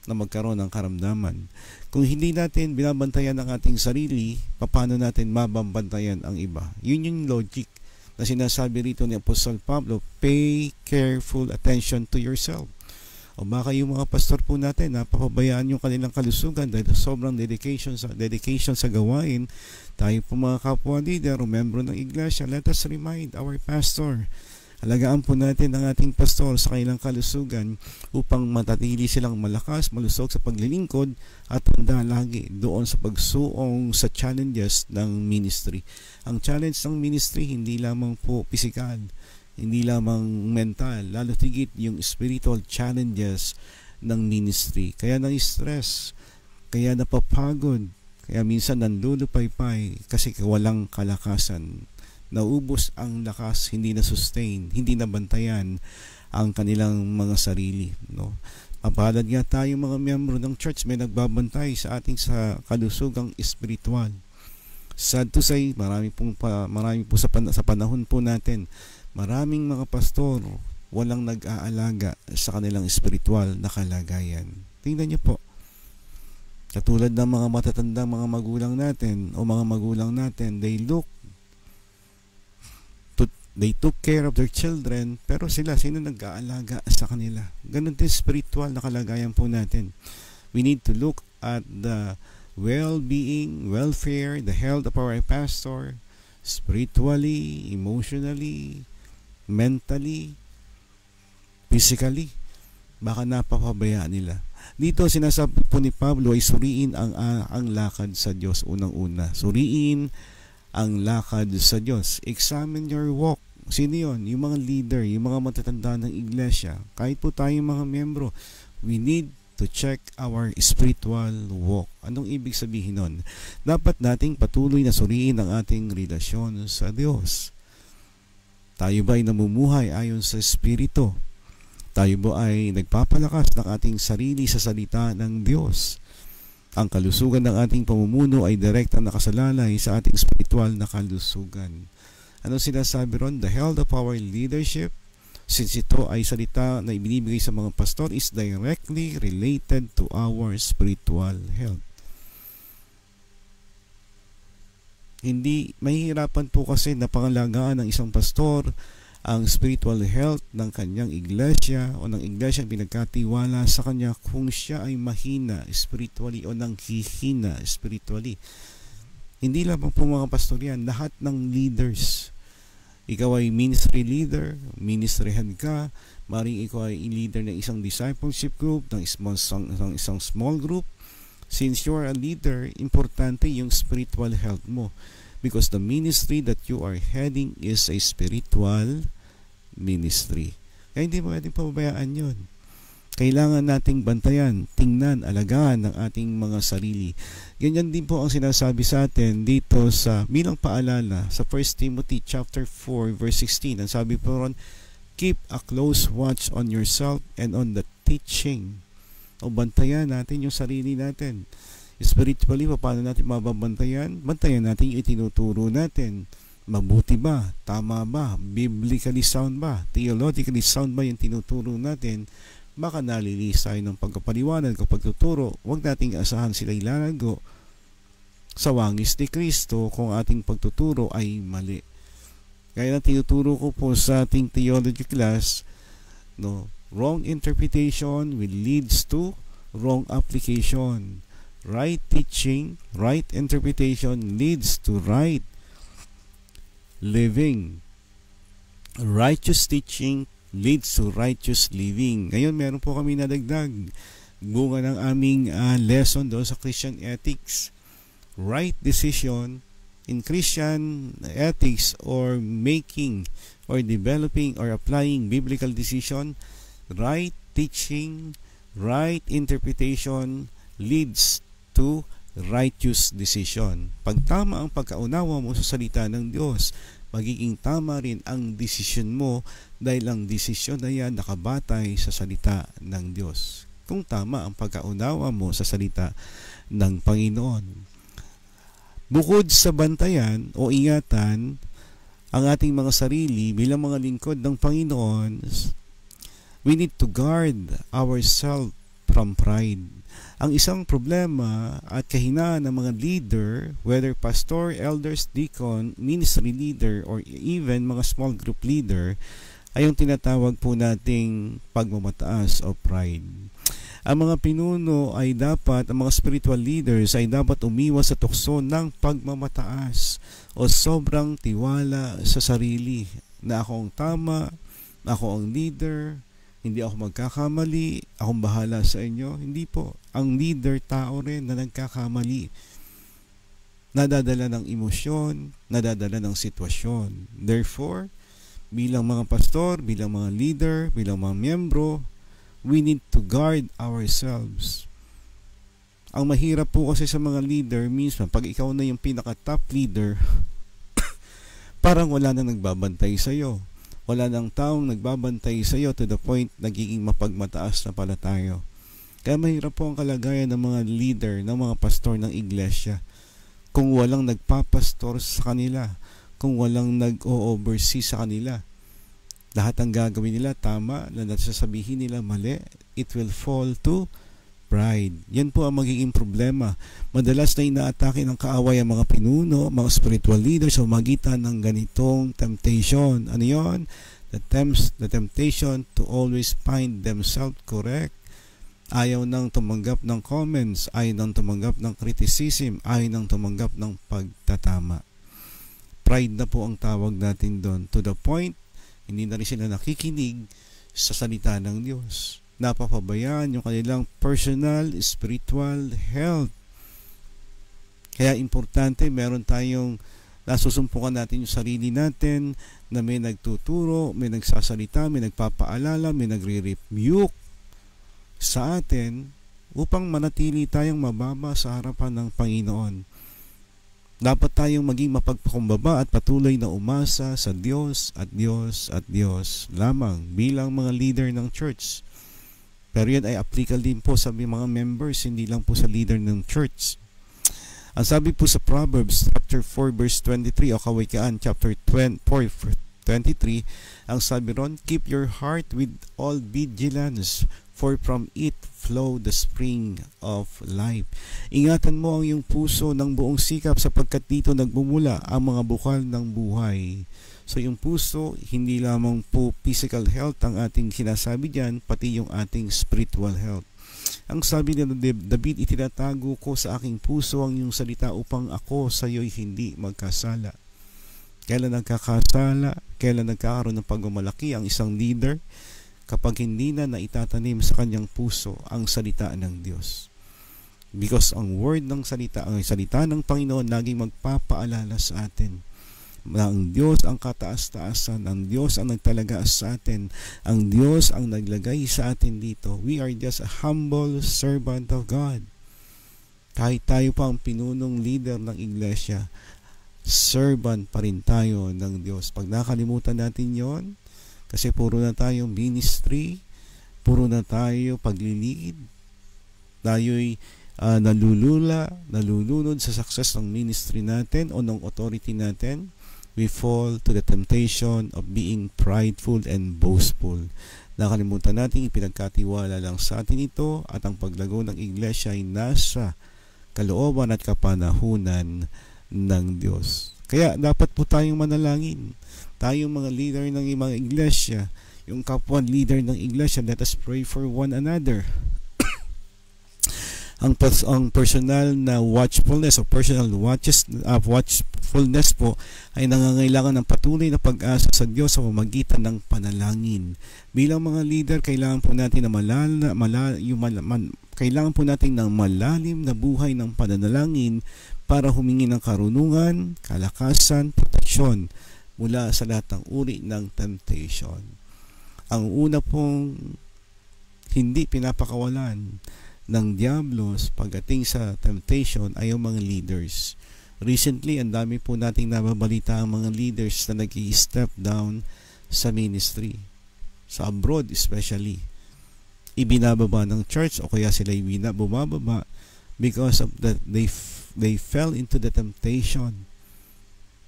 Speaker 2: na magkaroon ng karamdaman. Kung hindi natin binabantayan ang ating sarili, paano natin mabambantayan ang iba? Yun yung logic na sinasabi rito ni Apostle Pablo, pay careful attention to yourself. O baka yung mga pastor po natin, napapabayaan yung kanilang kalusugan dahil sobrang dedication sa gawain. Tayo po mga kapwa leader o membro ng iglesia, let us remind our pastor, alagaan po natin ang ating pastor sa kanilang kalusugan upang matatili silang malakas, malusog sa paglilingkod at handa lagi doon sa pagsuong sa challenges ng ministry. Ang challenge ng ministry hindi lamang po physical, hindi lamang mental, lalo tigit yung spiritual challenges ng ministry. Kaya na-stress, kaya napapagod, kaya minsan nanlulupaypay kasi walang kalakasan. Naubos ang lakas, hindi na-sustain, hindi nabantayan ang kanilang mga sarili. No? Mapalad nga tayo mga miyembro ng church, may nagbabantay sa ating sa kalusugang espiritual. Sad to say, marami po sa panahon po natin, maraming mga pastor walang nag-aalaga sa kanilang espiritual na kalagayan. Tingnan niyo po, katulad ng mga matatandang mga magulang natin o mga magulang natin, they took care of their children, pero sino nag-aalaga sa kanila? Ganun din spiritual na kalagayan po natin. We need to look at the well-being, welfare, the health of our pastor, spiritually, emotionally, mentally, physically. Baka napapabayaan nila. Dito sinasabi po ni Pablo ay suriin ang lakad sa Diyos unang-una. Suriin ang lakad sa Diyos. Examine your walk. Sino yun? Yung mga leader, yung mga matatanda ng iglesia. Kahit po tayong mga miyembro, we need to check our spiritual walk. Anong ibig sabihin nun? Dapat nating patuloy na suriin ang ating relasyon sa Diyos. Tayo ba ay namumuhay ayon sa Espiritu? Tayo ba ay nagpapalakas ng ating sarili sa salita ng Diyos? Ang kalusugan ng ating pamumuno ay direktang nakasalalay sa ating spiritual na kalusugan. Ano sinasabi ron? The health of our leadership, since ito ay salita na ibinibigay sa mga pastor, is directly related to our spiritual health. Hindi mahihirapan po kasi na pangalagaan ng isang pastor ang spiritual health ng kanyang iglesia o ng iglesia pinagkatiwala sa kanya kung siya ay mahina spiritually o nanghihina spiritually. Hindi lamang po mga pastor yan, lahat ng leaders. Ikaw ay ministry leader, ministry head ka, maring ikaw ay leader ng isang discipleship group, ng isang small group. Since you are a leader, importante yung spiritual health mo. Because the ministry that you are heading is a spiritual ministry. Kaya hindi mo pwedeng pababayaan yun. Kailangan nating bantayan, tingnan, alagaan ng ating mga sarili. Ganyan din po ang sinasabi sa atin dito sa bilang paalala sa 1 Timothy chapter 4 verse 16. Ang sabi po ron, keep a close watch on yourself and on the teaching. O bantayan natin yung sarili natin. Spiritually, paano natin mababantayan? Bantayan natin yung itinuturo natin. Mabuti ba? Tama ba? Biblically sound ba? Theologically sound ba yung tinuturo natin? Baka nalilis tayo ng pagkapaliwanag kapag tuturo, huwag nating asahan sila ilalago sa wangis ni Kristo kung ating pagtuturo ay mali. Kaya na tinuturo ko po sa ating theology class, no, wrong interpretation will leads to wrong application. Right teaching, right interpretation leads to right living. Righteous teaching leads to righteous living. Ngayon, meron po kami nadagdag. Bunga ng aming lesson doon sa Christian ethics. Right decision in Christian ethics or making or developing or applying biblical decision, right teaching, right interpretation leads to righteous decision. Pag tama ang pagkaunawa mo sa salita ng Diyos, magiging tama rin ang desisyon mo dahil ang desisyon na yan nakabatay sa salita ng Diyos. Kung tama ang pagkaunawa mo sa salita ng Panginoon. Bukod sa bantayan o ingatan ang ating mga sarili bilang mga lingkod ng Panginoon, we need to guard ourselves from pride. Ang isang problema at kahinaan ng mga leader, whether pastor, elders, deacon, ministry leader, or even mga small group leader, ay yung tinatawag po nating pagmamataas o pride. Ang mga pinuno ay dapat, ang mga spiritual leaders ay dapat umiwas sa tukso ng pagmamataas o sobrang tiwala sa sarili na ako ang tama, ako ang leader, hindi ako magkakamali, akong bahala sa inyo. Hindi po. Ang leader, tao rin na nagkakamali. Nadadala ng emosyon, nadadala ng sitwasyon. Therefore, bilang mga pastor, bilang mga leader, bilang mga miyembro, we need to guard ourselves. Ang mahirap po kasi sa mga leader, minsan, pag ikaw na yung pinaka-top leader, parang wala na nagbabantay sa'yo. Wala nang taong nagbabantay sa iyo to the point nagiging mapagmataas na pala tayo. Kaya mahirap po ang kalagayan ng mga leader, ng mga pastor ng iglesia. Kung walang nagpapastor sa kanila, kung walang nag-o-oversee sa kanila, lahat ang gagawin nila tama, na nasasabihin nila mali, it will fall to pride. Yan po ang magiging problema. Madalas na inaatake ng kaaway ang mga pinuno, mga spiritual leaders sa magitan ng ganitong temptation. Ano yun? The temptation to always find themselves correct. Ayaw nang tumanggap ng comments, ayaw nang tumanggap ng criticism, ayaw nang tumanggap ng pagtatama. Pride na po ang tawag natin doon. To the point, hindi na rin sila nakikinig sa salita ng Diyos. Napapabayaan yung kanilang personal, spiritual health. Kaya importante, meron tayong nasusumpukan natin yung sarili natin na may nagtuturo, may nagsasalita, may nagpapaalala, may nagre-rebuke sa atin upang manatili tayong mababa sa harapan ng Panginoon. Dapat tayong maging mapagpakumbaba at patuloy na umasa sa Diyos at Diyos at Diyos lamang bilang mga leader ng church. Pero yan ay applicable din po sa mga members, hindi lang po sa leader ng church. Ang sabi po sa Proverbs chapter 4 verse 23 o Kawikaan chapter 4 23, ang sabi ron, keep your heart with all vigilance, for from it flow the spring of life. Ingatan mo ang iyong puso ng buong sikap sapagkat dito nagmumula ang mga bukal ng buhay. So yung puso, hindi lamang po physical health ang ating sinasabi diyan, pati yung ating spiritual health. Ang sabi ni David, itinatago ko sa aking puso ang iyong salita upang ako sa iyo'y hindi magkasala. Kailan nagkakasala, kailan nagkakaroon ng pagmamalaki ang isang leader? Kapag hindi na naitatanim sa kanyang puso ang salita ng Diyos. Because ang word ng salita, ang salita ng Panginoon laging magpapaalala sa atin na ang Diyos ang kataas-taasan, ang Diyos ang nagtalaga sa atin, ang Diyos ang naglagay sa atin dito. We are just a humble servant of God. Kahit tayo pa ang pinunong leader ng iglesia, servant pa rin tayo ng Diyos. Pag nakalimutan natin yon, kasi puro na tayong ministry, puro na tayo paglilid, tayo'y nalulunod sa success ng ministry natin o ng authority natin, we fall to the temptation of being prideful and boastful. Nakalimutan natin, ipinagkatiwala lang sa atin ito at ang paglago ng iglesia ay nasa kalooban at kapanahunan ng Diyos. Kaya dapat po tayong manalangin. Tayong mga leader ng mga iglesia, yung kapwa leader ng iglesia, let us pray for one another. ang personal na watchfulness o personal watchfulness po ay nangangailangan ng patuloy na pag-asa sa Diyos sa pamamagitan ng panalangin. Bilang mga leader, kailangan po natin kailangan po natin ng malalim na buhay ng pananalangin para humingi ng karunungan, kalakasan, proteksyon mula sa lahat ng uri ng temptation. Ang una pong hindi pinapakawalan ng diablos pagdating sa temptation ay ang mga leaders. Recently, ang dami po nating nababalita ang mga leaders na nag-i-step down sa ministry. Sa abroad especially. Ibinababa ng church o kaya sila bumababa because of that they fell into the temptation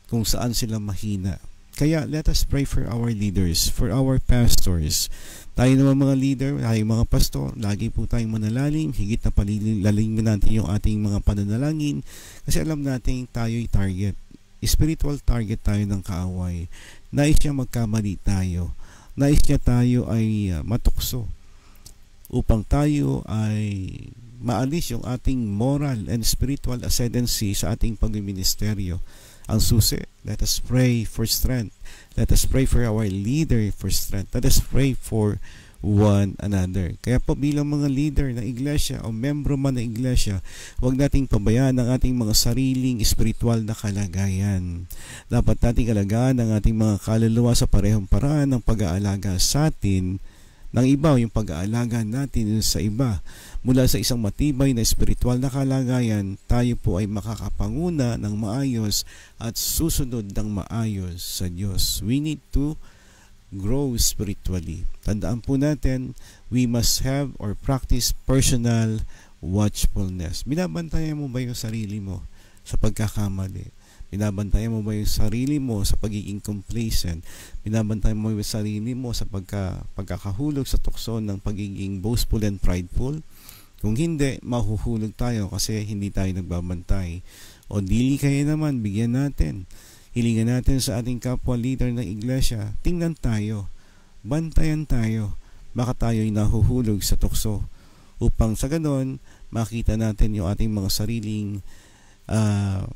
Speaker 2: kung saan sila mahina. Kaya let us pray for our leaders, for our pastors. Tayo naman mga leader, tayo mga pastor, lagi po tayong manalalim, higit na palilalalim natin yung ating mga pananalangin kasi alam natin tayo'y target. Spiritual target tayo ng kaaway. Nais niya magkamali tayo. Nais niya tayo ay matukso upang tayo ay maalis yung ating moral and spiritual ascendancy sa ating pagministeryo. Ang susi, let us pray for strength. Let us pray for our leader for strength. Let us pray for one another. Kaya po bilang mga leader ng iglesia o membro man ng iglesia, huwag nating pabayaan ang ating mga sariling spiritual na kalagayan. Dapat nating alagaan ang ating mga kaluluwa sa parehong paraan ng pag-aalaga sa atin ng iba, yung pag-aalaga natin sa iba. Mula sa isang matibay na spiritual na kalagayan, tayo po ay makakapanguna ng maayos at susunod ng maayos sa Diyos. We need to grow spiritually. Tandaan po natin, we must have or practice personal watchfulness. Binabantayan mo ba yung sarili mo sa pagkakamali? Binabantayan mo ba yung sarili mo sa pagiging complacent? Binabantayan mo yung sarili mo sa pagkakahulog sa tukso ng pagiging boastful and prideful? Kung hindi, mahuhulog tayo kasi hindi tayo nagbabantay. O dili kaya naman, bigyan natin. Hilingan natin sa ating kapwa leader ng iglesia, tingnan tayo, bantayan tayo, baka tayo'y nahuhulog sa tukso. Upang sa ganon, makita natin yung ating mga sariling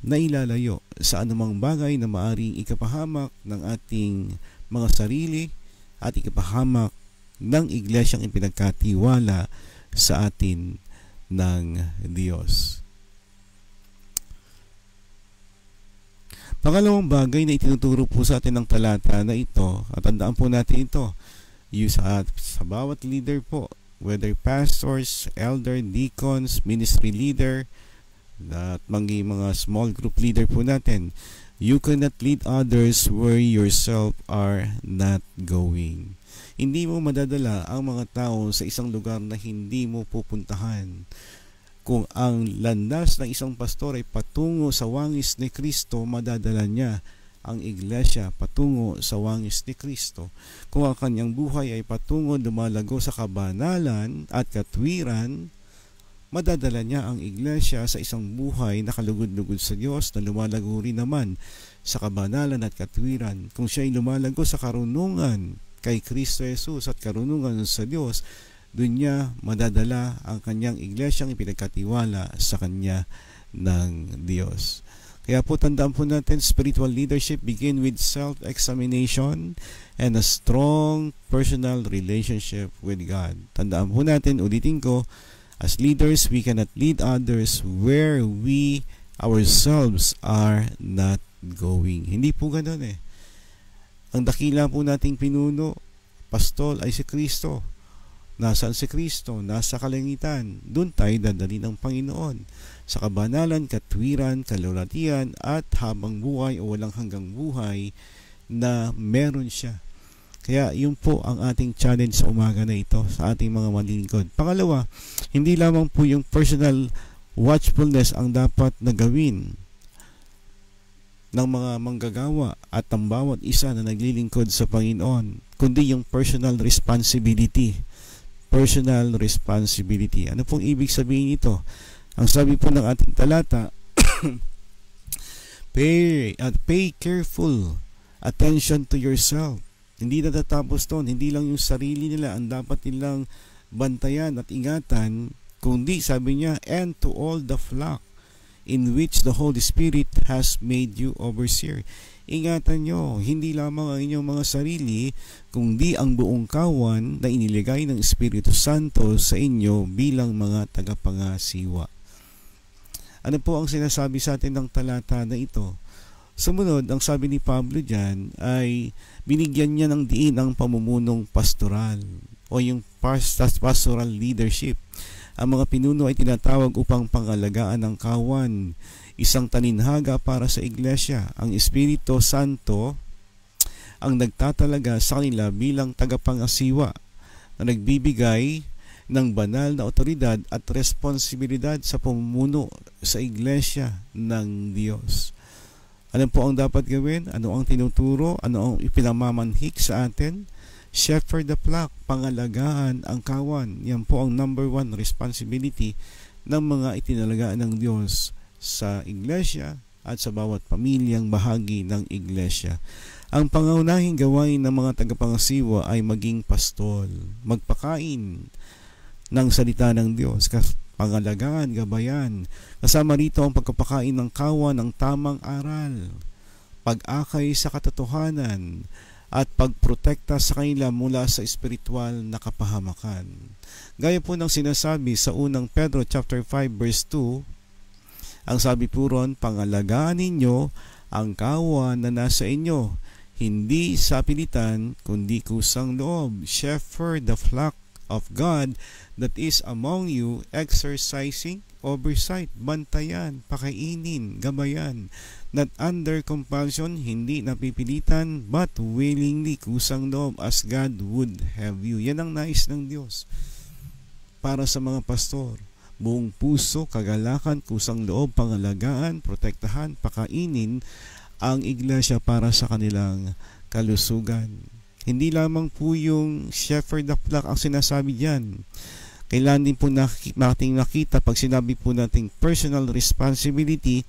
Speaker 2: nailalayo sa anumang bagay na maaring ikapahamak ng ating mga sarili at ikapahamak ng iglesyang ipinagkatiwala sa atin ng Diyos. Pangalawang bagay na itinuturo po sa atin ng talata na ito, at tandaan po natin ito, yung sa bawat leader po, whether pastors, elder, deacons, ministry leader, at mga small group leader po natin, you cannot lead others where yourself are not going. Hindi mo madadala ang mga tao sa isang lugar na hindi mo pupuntahan. Kung ang landas ng isang pastor ay patungo sa wangis ni Kristo, madadala niya ang iglesia patungo sa wangis ni Kristo. Kung ang kanyang buhay ay patungo lumalago sa kabanalan at katwiran, madadala niya ang iglesia sa isang buhay na kalugod-lugod sa Diyos na lumalago rin naman sa kabanalan at katwiran. Kung siya ay lumalago sa karunungan kay Kristo Jesus at karunungan sa Diyos, doon niya madadala ang kanyang iglesyang ipinagkatiwala sa kanya ng Diyos. Kaya po tandaan po natin, spiritual leadership begin with self-examination and a strong personal relationship with God. Tandaan po natin, ulitin ko, as leaders, we cannot lead others where we ourselves are not going. Hindi po ganun eh. Ang dakila po nating pinuno, pastol, ay si Kristo. Nasaan si Kristo? Nasa kalangitan. Doon tayo dadali ng Panginoon. Sa kabanalan, katwiran, kalulatian, at habang buhay o walang hanggang buhay na meron siya. Kaya yun po ang ating challenge sa umaga na ito sa ating mga manlilingkod. Pangalawa, hindi lamang po yung personal watchfulness ang dapat na gawin ng mga manggagawa at ang bawat isa na naglilingkod sa Panginoon, kundi yung personal responsibility. Personal responsibility. Ano pong ibig sabihin ito? Ang sabi po ng ating talata, pay careful attention to yourself. Hindi natatapos doon. Hindi lang yung sarili nila ang dapat nilang bantayan at ingatan, kundi sabi niya, and to all the flock in which the Holy Spirit has made you overseer. Ingatan nyo, hindi lamang ang inyong mga sarili, kundi ang buong kawan na iniligay ng Espiritu Santo sa inyo bilang mga tagapangasiwa. Ano po ang sinasabi sa atin ng talata na ito? Sumunod, ang sabi ni Pablo dyan ay binigyan niya ng diin ang pamumunong pastoral o yung pastoral leadership. Ang mga pinuno ay tinatawag upang pangalagaan ng kawan, isang taninhaga para sa iglesia. Ang Espiritu Santo ang nagtatalaga sa kanila bilang tagapangasiwa na nagbibigay ng banal na otoridad at responsibilidad sa pamumuno sa iglesia ng Diyos. Ano po ang dapat gawin? Ano ang tinuturo? Ano ang ipinamamanhik sa atin? Shepherd the flock, pangalagaan ang kawan. Yan po ang number 1 responsibility ng mga itinalagaan ng Diyos sa iglesia at sa bawat pamilyang bahagi ng iglesia. Ang pangunahing gawain ng mga tagapangasiwa ay maging pastol, magpakain ng salita ng Diyos, pangalagaan, gabayan. Kasama rito ang pagpapakain ng kawan ng tamang aral, pag-akay sa katotohanan, at pagprotekta sa kanila mula sa espiritual na kapahamakan. Gaya po ng sinasabi sa unang Pedro chapter 5 verse 2, ang sabi po ron, pangalagaan ninyo ang kawan na nasa inyo, hindi sa pilitan, kundi kusang loob. Shepherd the flock of God that is among you, exercising oversight, bantayan, pakainin, gabayan, not under compulsion, hindi napipilitan, but willingly, kusang loob, as God would have you. Yan ang nais ng Diyos para sa mga pastor. Buong puso, kagalakan, kusang loob, pangalagaan, protektahan, pakainin ang iglesia para sa kanilang kalusugan. Hindi lamang po yung shepherd the flock ang sinasabi diyan. Kailangan din po nating nakita pag sinabi po nating personal responsibility,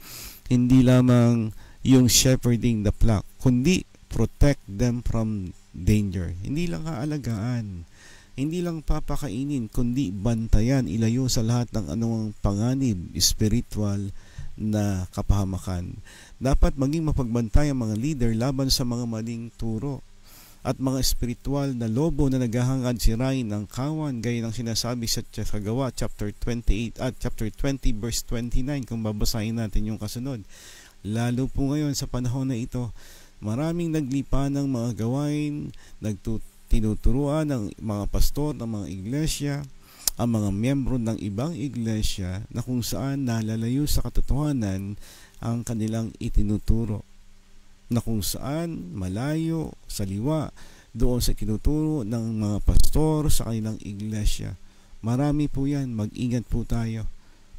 Speaker 2: hindi lamang yung shepherding the flock, kundi protect them from danger. Hindi lang aalagaan, hindi lang papakainin, kundi bantayan, ilayo sa lahat ng anumang panganib, spiritual na kapahamakan. Dapat maging mapagbantay ang mga leader laban sa mga maling turo at mga espiritual na lobo na naghahangad sirain ng kawan, gaya ng sinasabi sa Gawa chapter 28 at chapter 20 verse 29 kung babasahin natin yung kasunod. Lalo po ngayon sa panahon na ito, maraming naglipa ng mga gawain, tinuturuan ng mga pastor ng mga iglesia, ang mga miyembro ng ibang iglesia na kung saan nalalayo sa katotohanan ang kanilang itinuturo, na kung saan malayo sa liwa doon sa tinuturo ng mga pastor sa kanilang iglesia. Marami po yan. Mag-ingat po tayo.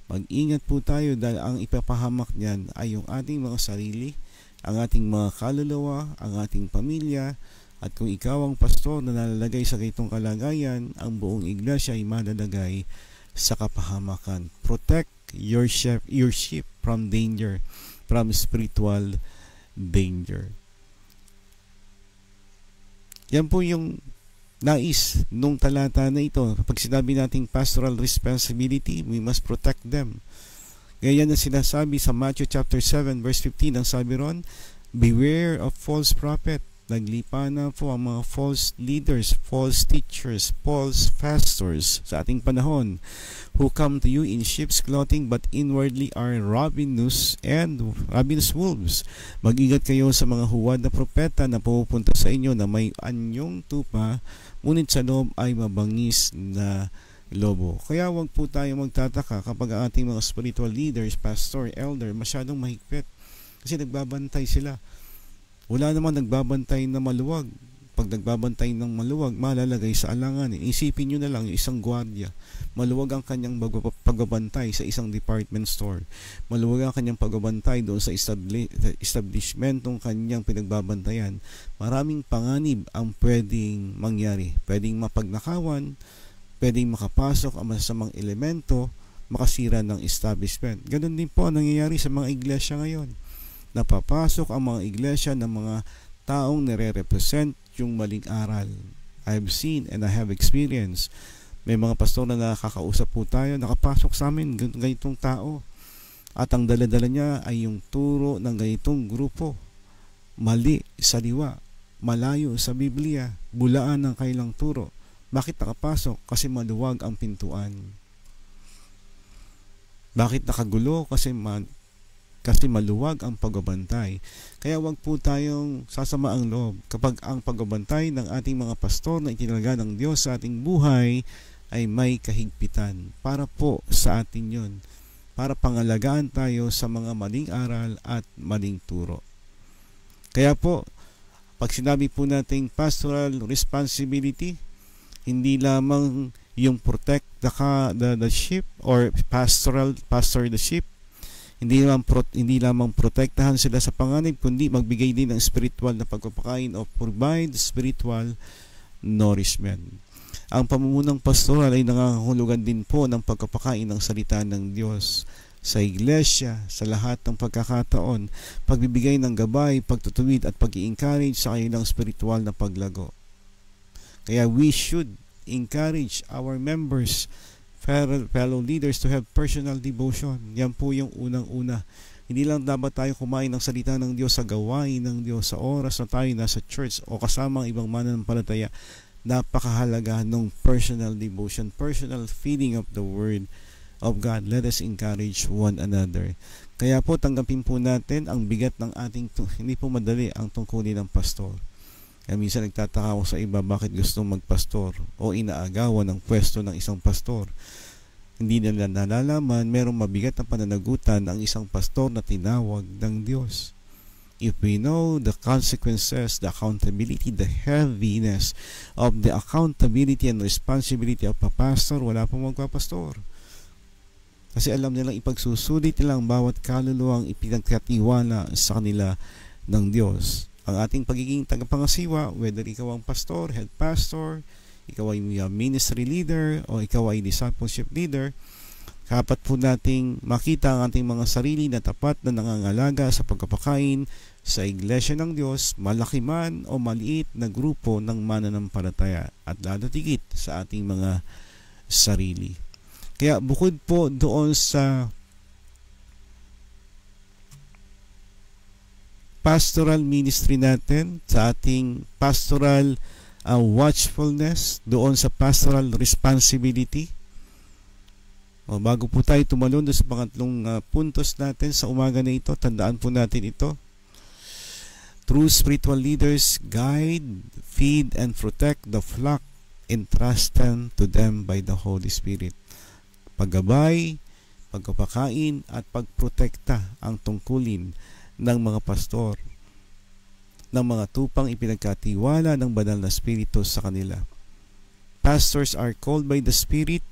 Speaker 2: Mag-ingat po tayo dahil ang ipapahamak niyan ay yung ating mga sarili, ang ating mga kaluluwa, ang ating pamilya, at kung ikaw ang pastor na nalalagay sa ganitong kalagayan, ang buong iglesia ay madalagay sa kapahamakan. Protect your sheep from danger, from spiritual danger. Yan po yung nais nung talata na ito. Kapag sinabi nating pastoral responsibility, we must protect them. Gaya na sinasabi sa Matthew chapter 7 verse 15, ang sabi ron, beware of false prophet. Naglipa na po ang mga false leaders, false teachers, false pastors sa ating panahon, who come to you in sheep's clothing but inwardly are ravenous wolves. Mag-ingat kayo sa mga huwad na propeta na pupunta sa inyo na may anyong tupa, ngunit sa loob ay mabangis na lobo. Kaya wag po tayo magtataka kapag ang ating mga spiritual leaders, pastor, elder, masyadong mahigpit kasi nagbabantay sila. Wala namang nagbabantay na maluwag. Pag nagbabantay ng maluwag, malalagay sa alangan. Isipin nyo na lang yung isang gwardiya. Maluwag ang kanyang pagbabantay sa isang department store. Maluwag ang kanyang pagbabantay doon sa establishment ng kanyang pinagbabantayan. Maraming panganib ang pwedeng mangyari. Pwedeng mapagnakawan, pwedeng makapasok ang masasamang elemento, makasira ng establishment. Ganon din po ang nangyayari sa mga iglesia ngayon. Napapasok ang mga iglesia ng mga taong nire-represent yung maling aral. I've seen and I have experienced. May mga pastor na nakakausap po tayo, nakapasok sa amin ganitong tao. At ang dala-dala niya ay yung turo ng ganitong grupo. Mali, saliwa, malayo sa Biblia, bulaan ng kailang turo. Bakit nakapasok? Kasi maluwag ang pintuan. Bakit nakagulo? Kasi maluwag ang pagbabantay. Kaya wag po tayong sasama ang loob kapag ang pagbabantay ng ating mga pastor na itinalaga ng Diyos sa ating buhay ay may kahigpitan. Para po sa atin yon, para pangalagaan tayo sa mga maling aral at maling turo. Kaya po, pag sinabi po nating pastoral responsibility, hindi lamang yung protect the sheep or pastor the sheep. Hindi lamang protektahan sila sa panganib, kundi magbigay din ng spiritual na pagpapakain o provide spiritual nourishment. Ang pamumunang pastoral ay nangangahulugan din po ng pagpapakain ng salita ng Diyos sa iglesia, sa lahat ng pagkakataon, pagbibigay ng gabay, pagtutuwid at pag-i-encourage sa kanilang spiritual na paglago. Kaya we should encourage our members, fellow leaders, to have personal devotion. Yan po yung unang-una. Hindi lang dapat tayo kumain ng salita ng Diyos sa gawain ng Diyos sa oras na tayo nasa church o kasama ang ibang mananampalataya. Napakahalaga ng personal devotion, personal feeding of the Word of God. Let us encourage one another. Kaya po tanggapin po natin ang bigat ng ating hindi po madali ang tungkulin ng pastor. Kaya minsan nagtataka ako sa iba bakit gustong magpastor o inaagawan ng pwesto ng isang pastor. Hindi nila nalalaman merong mabigat na pananagutan ang isang pastor na tinawag ng Diyos. If we know the consequences, the accountability, the heaviness of the accountability and responsibility of a pastor, wala pong magpapastor. Kasi alam nilang ipagsusulit nila ang bawat kaluluwang ipinagkatiwala sa kanila ng Diyos. Ang ating pagiging tagapangasiwa, whether ikaw ang pastor, head pastor, ikaw ay ministry leader, o ikaw ay discipleship leader, dapat po nating makita ang ating mga sarili na tapat na nangangalaga sa pagpapakain sa iglesia ng Diyos, malaki man o maliit na grupo ng mananampalataya, at lalo tigit sa ating mga sarili. Kaya bukod po doon sa pastoral ministry natin, sa ating pastoral watchfulness, doon sa pastoral responsibility. Bago po tayo tumalon sa pangatlong puntos natin sa umaga na ito, tandaan po natin ito. True spiritual leaders guide, feed, and protect the flock entrusted to them by the Holy Spirit. Paggabay, pagpapakain, at pagprotekta ang tungkulin ng mga pastor, ng mga tupang ipinagkatiwala ng banal na Espiritu sa kanila. Pastors are called by the Spirit,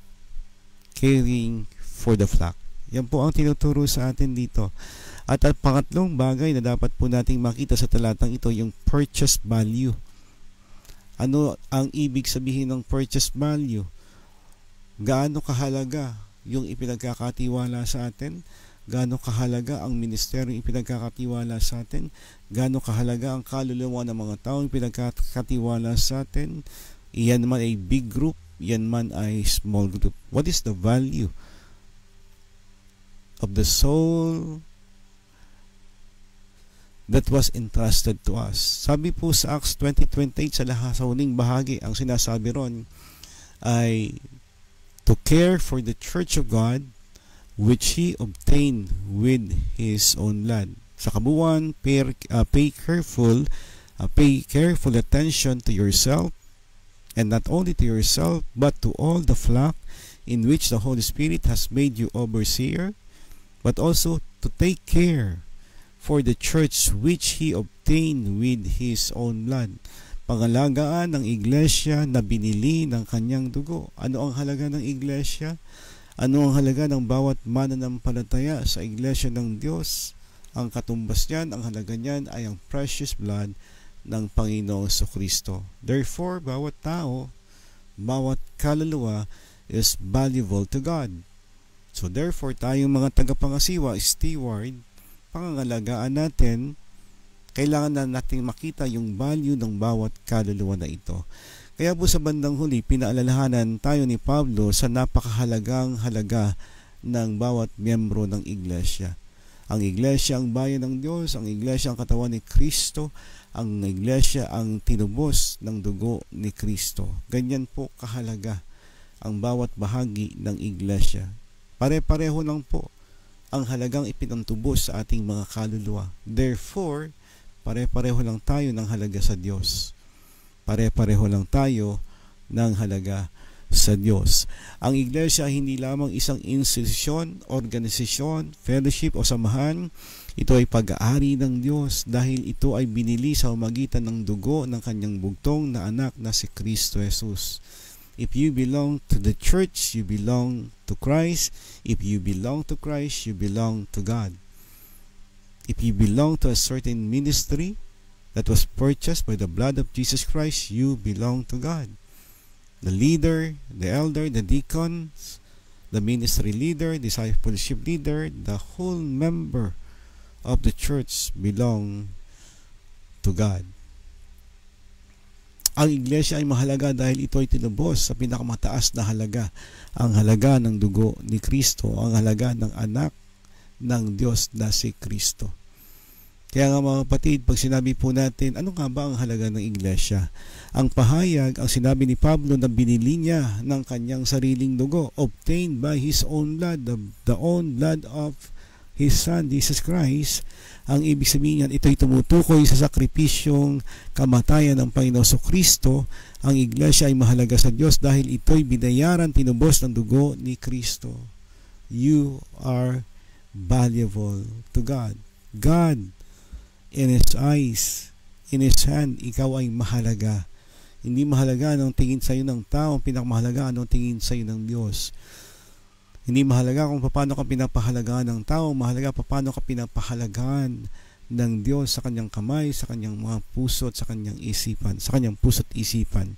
Speaker 2: caring for the flock. Yan po ang tinuturo sa atin dito. At ang pangatlong bagay na dapat po nating makita sa talatang ito, yung purchase value. Ano ang ibig sabihin ng purchase value? Gaano kahalaga yung ipinagkakatiwala sa atin? Gaano kahalaga ang ministeryo ipinagkakatiwala sa atin? Gaano kahalaga ang kaluluwa ng mga taong ipinagkakatiwala sa atin? Iyan man ay big group, yan man ay small group. What is the value? of the soul that was entrusted to us. Sabi po sa Acts 20:28 sa huling bahagi, ang sinasabi ron ay to care for the church of God which He obtained with His own blood. Sa kabuuan, pay careful attention to yourself, and not only to yourself, but to all the flock in which the Holy Spirit has made you overseer, but also to take care for the church which He obtained with His own blood. Pangalagaan ng iglesia na binili ng kanyang dugo. Ano ang halaga ng iglesia? Ano ang halaga ng bawat mananampalataya sa iglesia ng Diyos? Ang katumbas niyan, ang halaga niyan ay ang precious blood ng Panginoong Jesucristo. Therefore, bawat tao, bawat kaluluwa is valuable to God. So therefore, tayong mga tagapangasiwa, steward, pangangalagaan natin, kailangan na natin makita yung value ng bawat kaluluwa na ito. Kaya po sa bandang huli, pinaalalahanan tayo ni Pablo sa napakahalagang halaga ng bawat miyembro ng iglesia. Ang iglesia ang bayan ng Diyos, ang iglesia ang katawan ni Kristo, ang iglesia ang tinubos ng dugo ni Kristo. Ganyan po kahalaga ang bawat bahagi ng iglesia. Pare-pareho lang po ang halagang ipinantubos sa ating mga kaluluwa. Therefore, pare-pareho lang tayo ng halaga sa Diyos. Pare-pareho lang tayo ng halaga sa Diyos. Ang iglesia hindi lamang isang institusyon, organisasyon, fellowship o samahan. Ito ay pag-aari ng Diyos dahil ito ay binili sa pamamagitan ng dugo ng kanyang bugtong na anak na si Kristo Jesus. If you belong to the church, you belong to Christ. If you belong to Christ, you belong to God. If you belong to a certain ministry that was purchased by the blood of Jesus Christ, you belong to God. The leader, the elder, the deacons, the ministry leader, discipleship leader, the whole member of the church belong to God. Ang iglesia ay mahalaga dahil ito ay tinubos sa pinakamataas na halaga, ang halaga ng dugo ni Kristo, ang halaga ng anak ng Diyos na si Kristo. Kaya nga mga kapatid, pag sinabi po natin, ano nga ba ang halaga ng iglesia? Ang pahayag, ang sinabi ni Pablo na binili niya ng kanyang sariling dugo, obtained by His own blood, the own blood of His Son, Jesus Christ. Ang ibig sabihin niyan, ito'y tumutukoy sa sakripisyong kamatayan ng Panginoon Kristo. Ang iglesia ay mahalaga sa Diyos dahil ito'y binayaran, tinubos ng dugo ni Kristo. You are valuable to God. God, in His eyes, in His hand, ikaw ay mahalaga. Hindi mahalaga anong tingin sa iyo ng tao, pinakamahalaga anong tingin sa iyo ng Diyos. Hindi mahalaga kung paano ka pinapahalagaan ng tao, mahalaga paano ka pinapahalagaan ng Diyos sa kanyang kamay, sa kanyang mga puso at sa kanyang isipan, sa kanyang puso at isipan.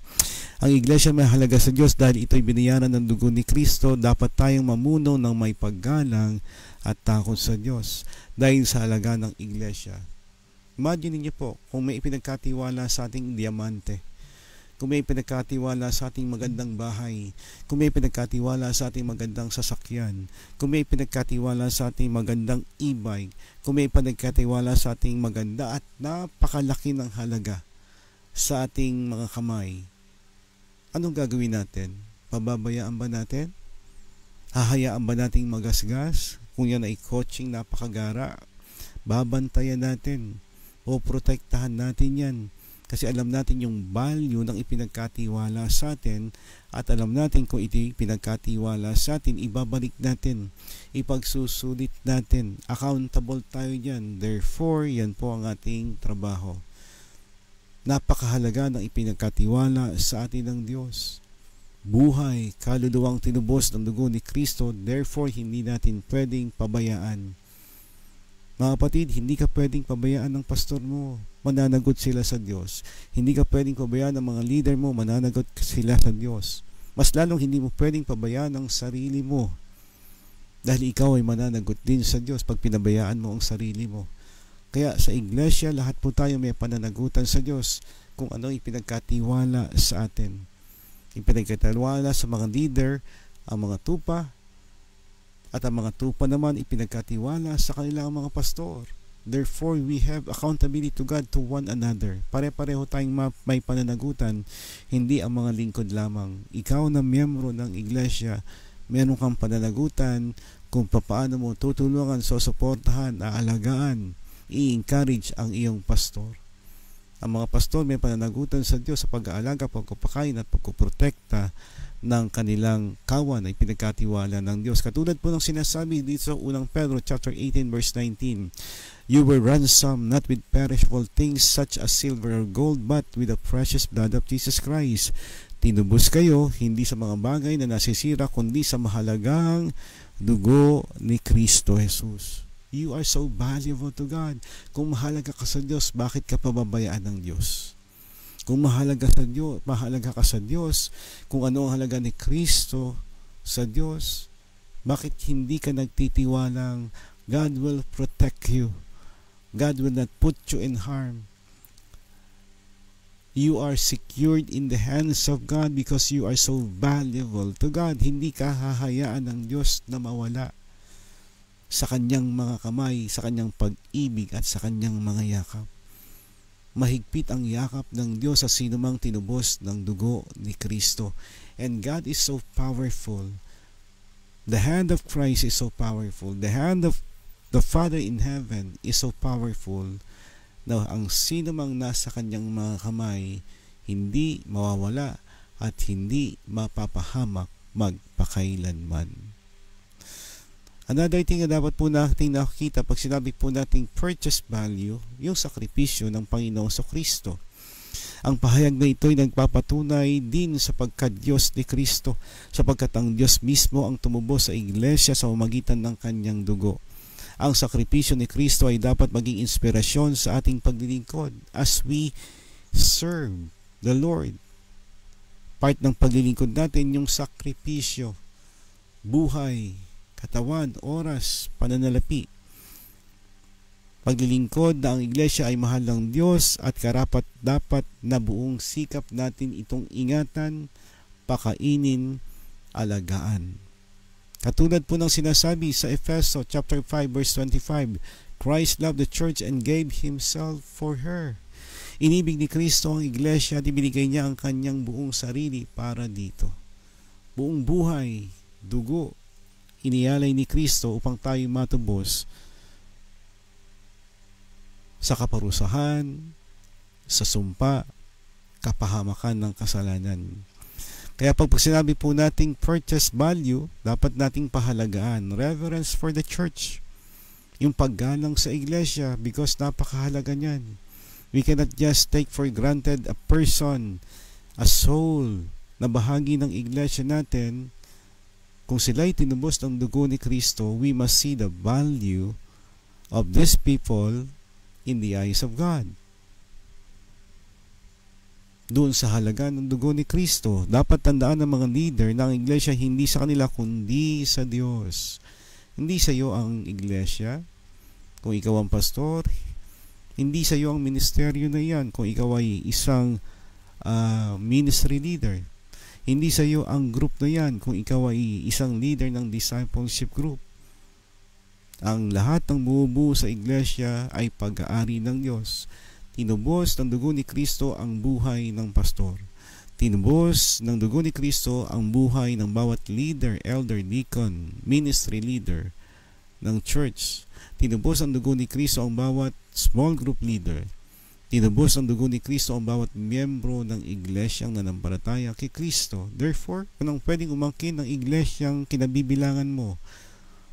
Speaker 2: Ang iglesia may halaga sa Diyos dahil ito'y binayaran ng dugo ni Kristo. Dapat tayong mamuno ng may paggalang at takot sa Diyos dahil sa halaga ng iglesia. Imagine niyo po kung may ipinagkatiwala sa ating diamante, kung may pinagkatiwala sa ating magandang bahay, kung may pinagkatiwala sa ating magandang sasakyan, kung may pinagkatiwala sa ating magandang e-bike, kung may pinagkatiwala sa ating maganda at napakalaki ng halaga sa ating mga kamay, anong gagawin natin? Pababayaan ba natin? Hahayaan ba nating magasgas? Kung yan ay coaching napakagara, babantayan natin o protektahan natin yan. Kasi alam natin yung value ng ipinagkatiwala sa atin at alam natin kung ito pinagkatiwala sa atin, ibabalik natin, ipagsusulit natin. Accountable tayo dyan. Therefore, yan po ang ating trabaho. Napakahalaga ng ipinagkatiwala sa atin ng Diyos. Buhay, kaluluwang tinubos ng dugo ni Kristo, therefore hindi natin pwedeng pabayaan. Mga kapatid, hindi ka pwedeng pabayaan ng pastor mo, mananagot sila sa Diyos. Hindi ka pwedeng pabayaan ng mga leader mo, mananagot sila sa Diyos. Mas lalong hindi mo pwedeng pabayaan ang sarili mo dahil ikaw ay mananagot din sa Diyos pag pinabayaan mo ang sarili mo. Kaya sa iglesia, lahat po tayo may pananagutan sa Diyos kung ano ipinagkatiwala sa atin. Ipinagkatiwala sa mga leader, ang mga tupa, at ang mga tupa naman ipinagkatiwala sa kanilang mga pastor. Therefore, we have accountability to God to one another. Pare-pareho tayong may pananagutan, hindi ang mga lingkod lamang. Ikaw na miyembro ng iglesia, meron kang pananagutan kung paano mo tutulungan, susuportahan, aalagaan, i-encourage ang iyong pastor. Ang mga pastor may pananagutan sa Diyos sa pag-aalaga, pagpapakain at pagpuprotekta ng kanilang kawan ay pinagkatiwala ng Diyos. Katulad po ng sinasabi dito sa unang Pedro chapter 18 verse 19, you were ransomed not with perishable things such as silver or gold, but with the precious blood of Jesus Christ. Tinubos kayo hindi sa mga bagay na nasisira, kundi sa mahalagang dugo ni Kristo Jesus. You are so valuable to God. Kung mahalaga ka sa Diyos, bakit ka pababayaan ng Diyos? Kung mahalaga ka sa Diyos, kung ano ang halaga ni Kristo sa Diyos, bakit hindi ka nagtitiwalang God will protect you? God will not put you in harm. You are secured in the hands of God because you are so valuable to God. Hindi ka hahayaan ng Diyos na mawala sa kanyang mga kamay, sa kanyang pag-ibig at sa kanyang mga yakap. Mahigpit ang yakap ng Diyos sa sinumang tinubos ng dugo ni Kristo. And God is so powerful. The hand of Christ is so powerful. The hand of the Father in heaven is so powerful na ang sinumang nasa kanyang mga kamay hindi mawawala at hindi mapapahamak magpakailanman. Another thing na dapat po natin nakikita pag sinabi po nating purchase value, yung sakripisyo ng Panginoong Kristo. Ang pahayag na ito ay nagpapatunay din sa pagka-Diyos ni Kristo, sapagkat ang Diyos mismo ang tumubos sa iglesia sa pamamagitan ng kanyang dugo. Ang sakripisyo ni Kristo ay dapat maging inspirasyon sa ating paglilingkod as we serve the Lord. Part ng paglilingkod natin yung sakripisyo, buhay, katawan, oras, pananalapi. Paglilingkod na ang iglesia ay mahal ng Diyos at karapat dapat na buong sikap natin itong ingatan, pakainin, alagaan. Katulad po ng sinasabi sa Efeso chapter 5 verse 25, Christ loved the church and gave Himself for her. Inibig ni Kristo ang iglesia at ibinigay niya ang kanyang buong sarili para dito. Buong buhay, dugo, inialay ni Kristo upang tayo matubos sa kaparusahan, sa sumpa, kapahamakan ng kasalanan. Kaya pag sinabi po nating purchase value, dapat nating pahalagaan reverence for the church, yung paggalang sa iglesia, because napakahalaga niyan. We cannot just take for granted a person, a soul na bahagi ng iglesia natin. Kung sila'y tinubos ng dugo ni Kristo, we must see the value of these people in the eyes of God. Doon sa halaga ng dugo ni Kristo, dapat tandaan ng mga leader na ang iglesia hindi sa kanila kundi sa Diyos. Hindi sa iyo ang iglesia kung ikaw ang pastor, hindi sa iyo ang ministeryo na yan kung ikaw ay isang ministry leader. Hindi sa iyo ang group na yan kung ikaw ay isang leader ng discipleship group. Ang lahat ng bumubuo sa iglesia ay pag-aari ng Diyos. Tinubos ng dugo ni Kristo ang buhay ng pastor. Tinubos ng dugo ni Kristo ang buhay ng bawat leader, elder, deacon, ministry leader ng church. Tinubos ang dugo ni Kristo ang bawat small group leader. Tinubos ang dugo ni Kristo ang bawat miyembro ng iglesyang nanampalataya kay Kristo. Therefore, walang pwedeng umangkin ng iglesyang kinabibilangan mo.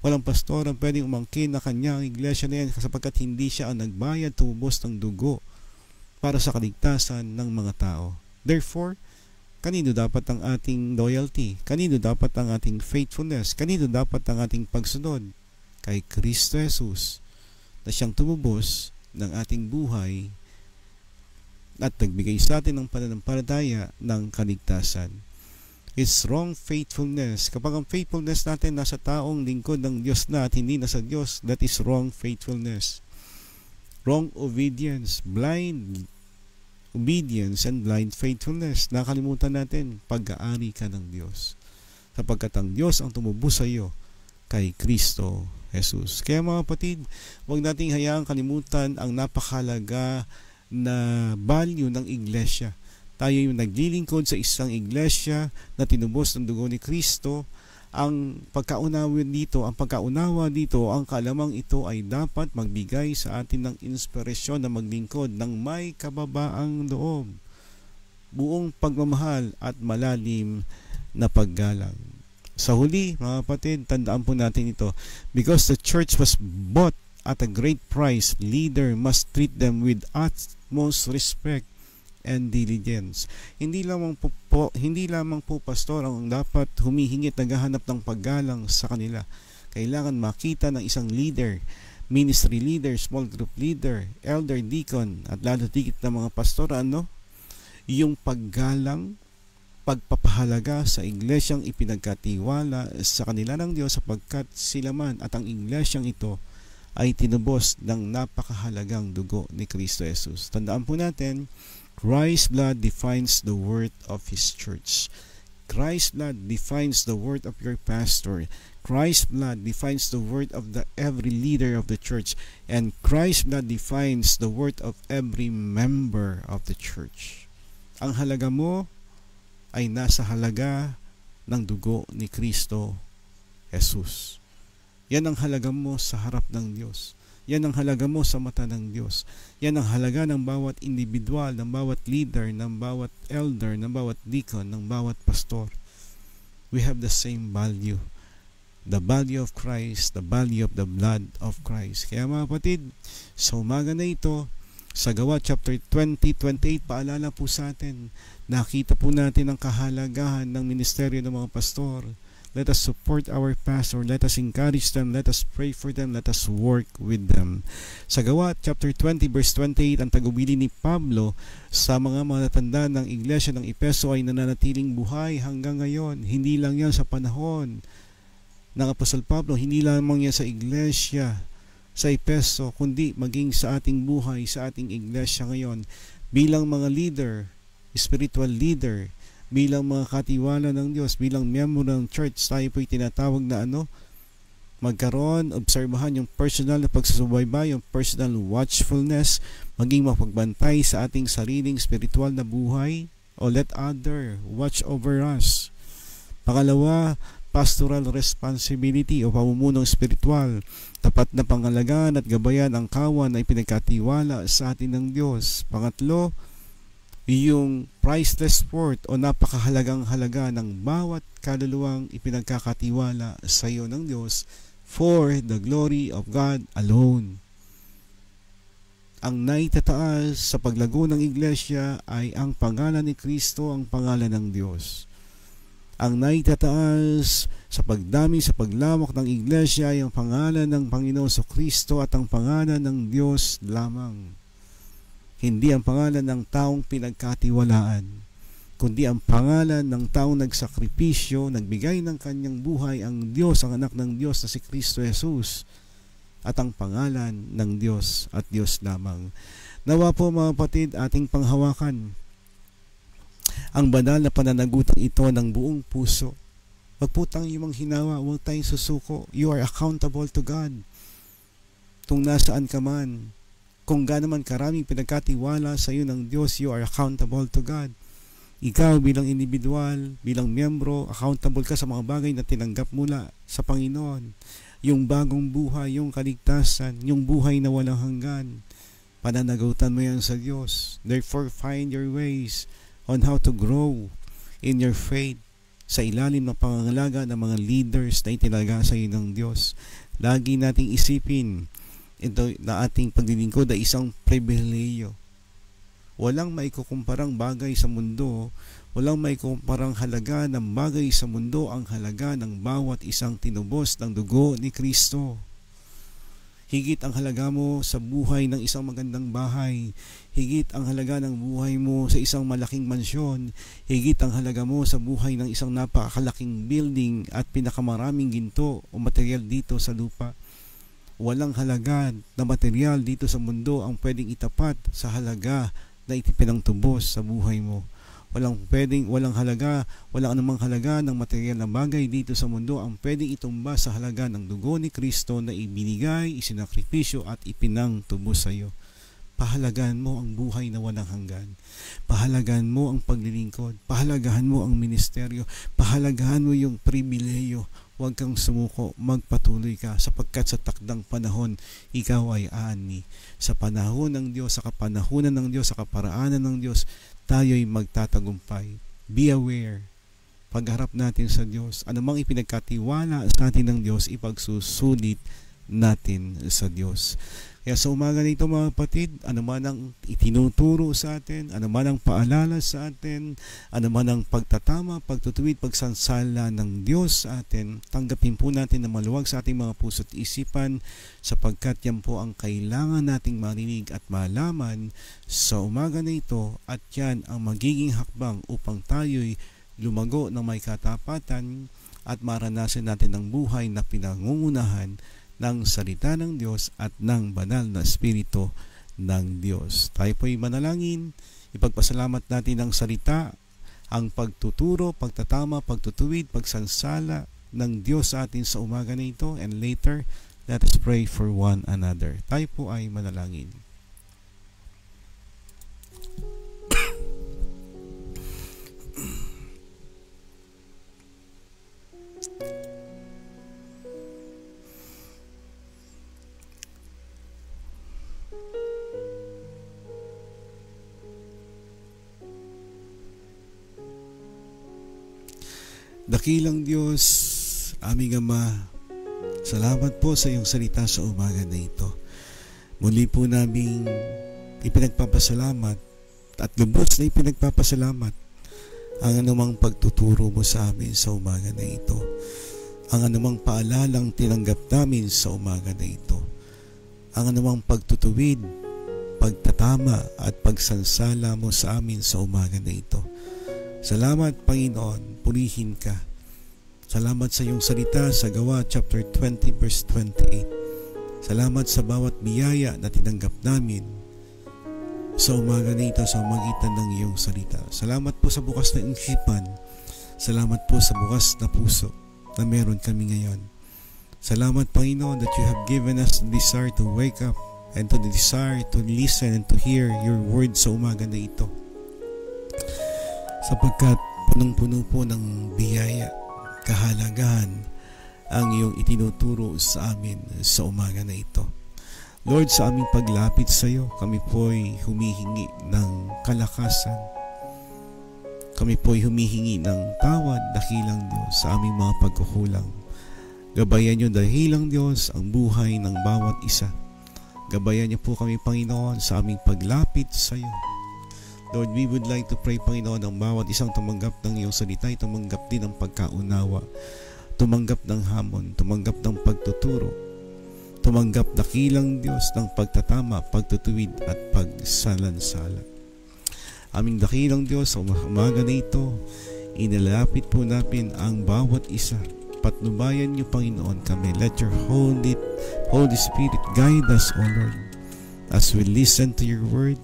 Speaker 2: Walang pastor ang pwedeng umangkin na kanya ang iglesia na yan sapagkat hindi siya ang nagbayad, tumubos ng dugo para sa kaligtasan ng mga tao. Therefore, kanino dapat ang ating loyalty? Kanino dapat ang ating faithfulness? Kanino dapat ang ating pagsunod? Kay Kristo Jesus na siyang tumubos ng ating buhay at nagbigay sa atin ng pananampalataya ng kaligtasan. It's wrong faithfulness. Kapag ang faithfulness natin nasa taong lingkod ng Diyos na at hindi nasa Diyos, that is wrong faithfulness. Wrong obedience, blind obedience and blind faithfulness. Nakalimutan natin, pag-aari ka ng Diyos. Sapagkat ang Diyos ang tumubos sa iyo kay Kristo Jesus. Kaya mga kapatid, huwag nating hayaang kalimutan ang napakahalaga na value ng iglesia. Tayo yung naglilingkod sa isang iglesia na tinubos ng dugo ni Kristo. Ang pagkaunawa dito, ang kalamang ito ay dapat magbigay sa atin ng inspirasyon na maglingkod ng may kababaang loob, buong pagmamahal at malalim na paggalang. Sa huli, mga kapatid, tandaan po natin ito. Because the church was bought at a great price, leader must treat them with utmost respect and diligence. Hindi lamang po pastor ang dapat humihingit, naghahanap ng paggalang sa kanila. Kailangan makita ng isang leader, ministry leader, small group leader, elder, deacon, at lalo tigit ng mga pastor, yung paggalang, pagpapahalaga sa iglesyang ipinagkatiwala sa kanila ng Diyos, sapagkat sila man at ang iglesyang ito ay tinubos ng napakahalagang dugo ni Kristo Jesus. Tandaan po natin, Christ's blood defines the worth of His church. Christ's blood defines the worth of your pastor. Christ's blood defines the worth of every leader of the church. And Christ's blood defines the worth of every member of the church. Ang halaga mo ay nasa halaga ng dugo ni Kristo Jesus. Yan ang halaga mo sa harap ng Diyos. Yan ang halaga mo sa mata ng Diyos. Yan ang halaga ng bawat individual, ng bawat leader, ng bawat elder, ng bawat deacon, ng bawat pastor. We have the same value. The value of Christ, the value of the blood of Christ. Kaya mga kapatid, sa umaga na ito, sa Gawa chapter 20:28, paalala po sa atin, nakita po natin ang kahalagahan ng ministeryo ng mga pastor. Let us support our pastor. Let us encourage them. Let us pray for them. Let us work with them. Sa Gawa chapter 20 verse 28, ang tagubili ni Pablo sa mga matatanda ng iglesia ng Efeso ay nananatiling buhay hanggang ngayon. Hindi lang yan sa panahon ng Apostol Pablo, hindi lamang yan sa iglesia sa Efeso, kundi maging sa ating buhay, sa ating iglesia ngayon. Bilang mga leader, spiritual leader, bilang mga katiwala ng Diyos, bilang miyembro ng church, tayo po'y tinatawag na magkaroon, obserbahan yung personal na pagsusubaybay, yung personal watchfulness, maging mapagbantay sa ating sariling spiritual na buhay, o let other watch over us. Pangalawa, pastoral responsibility o pamumuno spiritual, tapat na pangalagaan at gabayan ang kawan na ipinagkatiwala sa atin ng Diyos. Pangatlo, yung priceless worth o napakahalagang halaga ng bawat kaluluwang ipinagkakatiwala sa iyo ng Diyos for the glory of God alone. Ang naitataas sa paglago ng iglesia ay ang pangalan ni Kristo, ang pangalan ng Diyos. Ang naitataas sa pagdami, sa paglawak ng iglesia ay ang pangalan ng Panginoon sa Kristo at ang pangalan ng Diyos lamang. Hindi ang pangalan ng taong pinagkatiwalaan, kundi ang pangalan ng taong nagsakripisyo, nagbigay ng kanyang buhay, ang Diyos, ang anak ng Diyos na si Kristo Jesus, at ang pangalan ng Diyos at Diyos lamang. Nawa po mga kapatid, ating panghawakan ang banal na pananagutang ito ng buong puso. Wag po tayong hinawa, huwag tayong susuko. You are accountable to God. Kung nasaan ka man, kung gaano man karaming pinagkatiwala sa iyo ng Diyos, you are accountable to God. Ikaw bilang individual, bilang miyembro, accountable ka sa mga bagay na tinanggap mula sa Panginoon. Yung bagong buhay, yung kaligtasan, yung buhay na walang hanggan. Pananagutan mo yan sa Diyos. Therefore, find your ways on how to grow in your faith sa ilalim ng pangangalaga ng mga leaders na itinaga sa iyo ng Diyos. Lagi nating isipin, ito na ating paglilingkod ay isang pribilehiyo. Walang maikukumparang bagay sa mundo, walang maikukumparang halaga ng bagay sa mundo ang halaga ng bawat isang tinubos ng dugo ni Kristo. Higit ang halaga mo sa buhay ng isang magandang bahay, higit ang halaga ng buhay mo sa isang malaking mansyon, higit ang halaga mo sa buhay ng isang napakalaking building at pinakamaraming ginto o material dito sa lupa. Walang halaga na material dito sa mundo ang pwedeng itapat sa halaga na ipinangtubos sa buhay mo. walang halaga, walang anumang halaga ng material na bagay dito sa mundo ang pwedeng itumba sa halaga ng dugo ni Kristo na ibinigay, isinakripisyo at ipinangtubos sa iyo. Pahalagahan mo ang buhay na walang hanggan. Pahalagahan mo ang paglilingkod. Pahalagahan mo ang ministeryo. Pahalagahan mo yung pribileyo. Huwag kang sumuko, magpatuloy ka sapagkat sa takdang panahon, ikaw ay aani. Sa panahon ng Diyos, sa kapanahunan ng Diyos, sa kaparaanan ng Diyos, tayo'y magtatagumpay. Be aware. Pagharap natin sa Diyos, anumang ipinagkatiwala sa atin ng Diyos, ipagsusulit natin sa Diyos. Kaya sa umaga nito mga kapatid, anuman ang itinuturo sa atin, anuman ang paalala sa atin, anuman ang pagtatama, pagtutuwid, pagsansala ng Diyos sa atin, tanggapin po natin na maluwag sa ating mga puso't isipan sapagkat yan po ang kailangan nating marinig at malaman sa umaga na ito at yan ang magiging hakbang upang tayo'y lumago ng may katapatan at maranasan natin ang buhay na pinangungunahan ng salita ng Diyos at ng banal na Espiritu ng Diyos. Tayo po'y manalangin, ipagpasalamat natin ang salita, ang pagtuturo, pagtatama, pagtutuwid, pagsansala ng Diyos sa atin sa umaga na ito, and later, let us pray for one another. Tayo po ay manalangin. Dakilang Diyos, aming Ama, salamat po sa iyong salita sa umaga na ito. Muli po naming ipinagpapasalamat at lubos na ipinagpapasalamat ang anumang pagtuturo mo sa amin sa umaga na ito. Ang anumang paalalang tinanggap namin sa umaga na ito. Ang anumang pagtutuwid, pagtatama at pagsansala mo sa amin sa umaga na ito. Salamat, Panginoon, purihin ka. Salamat sa iyong salita sa Gawa chapter 20 verse 28. Salamat sa bawat biyaya na tinanggap namin sa umaga na ito sa magitan ng iyong salita. Salamat po sa bukas na isipan. Salamat po sa bukas na puso na meron kami ngayon. Salamat, Panginoon, that you have given us the desire to wake up and to the desire to listen and to hear your word sa umaga na ito. Sapagkat punong-puno po ng biyaya, kahalagahan ang iyong itinuturo sa amin sa umaga na ito. Lord, sa aming paglapit sa iyo, kami po'y humihingi ng kalakasan. Kami po'y humihingi ng tawad, dakilang Diyos, sa aming mga pagkukulang. Gabayan niyo, dakilang Diyos, ang buhay ng bawat isa. Gabayan niyo po kami, Panginoon, sa aming paglapit sa iyo. Lord, we would like to pray, Panginoon, ang bawat isang tumanggap ng iyong salita, tumanggap din ng pagkaunawa, tumanggap ng hamon, tumanggap ng pagtuturo, tumanggap dakilang Diyos ng pagtatama, pagtutuwid at pagsalansala. Aming dakilang Diyos, sa umaga na ito, inilapit po namin ang bawat isa. Patnubayan niyo, Panginoon, kami. Let your Holy Spirit guide us, O Lord, as we listen to your word,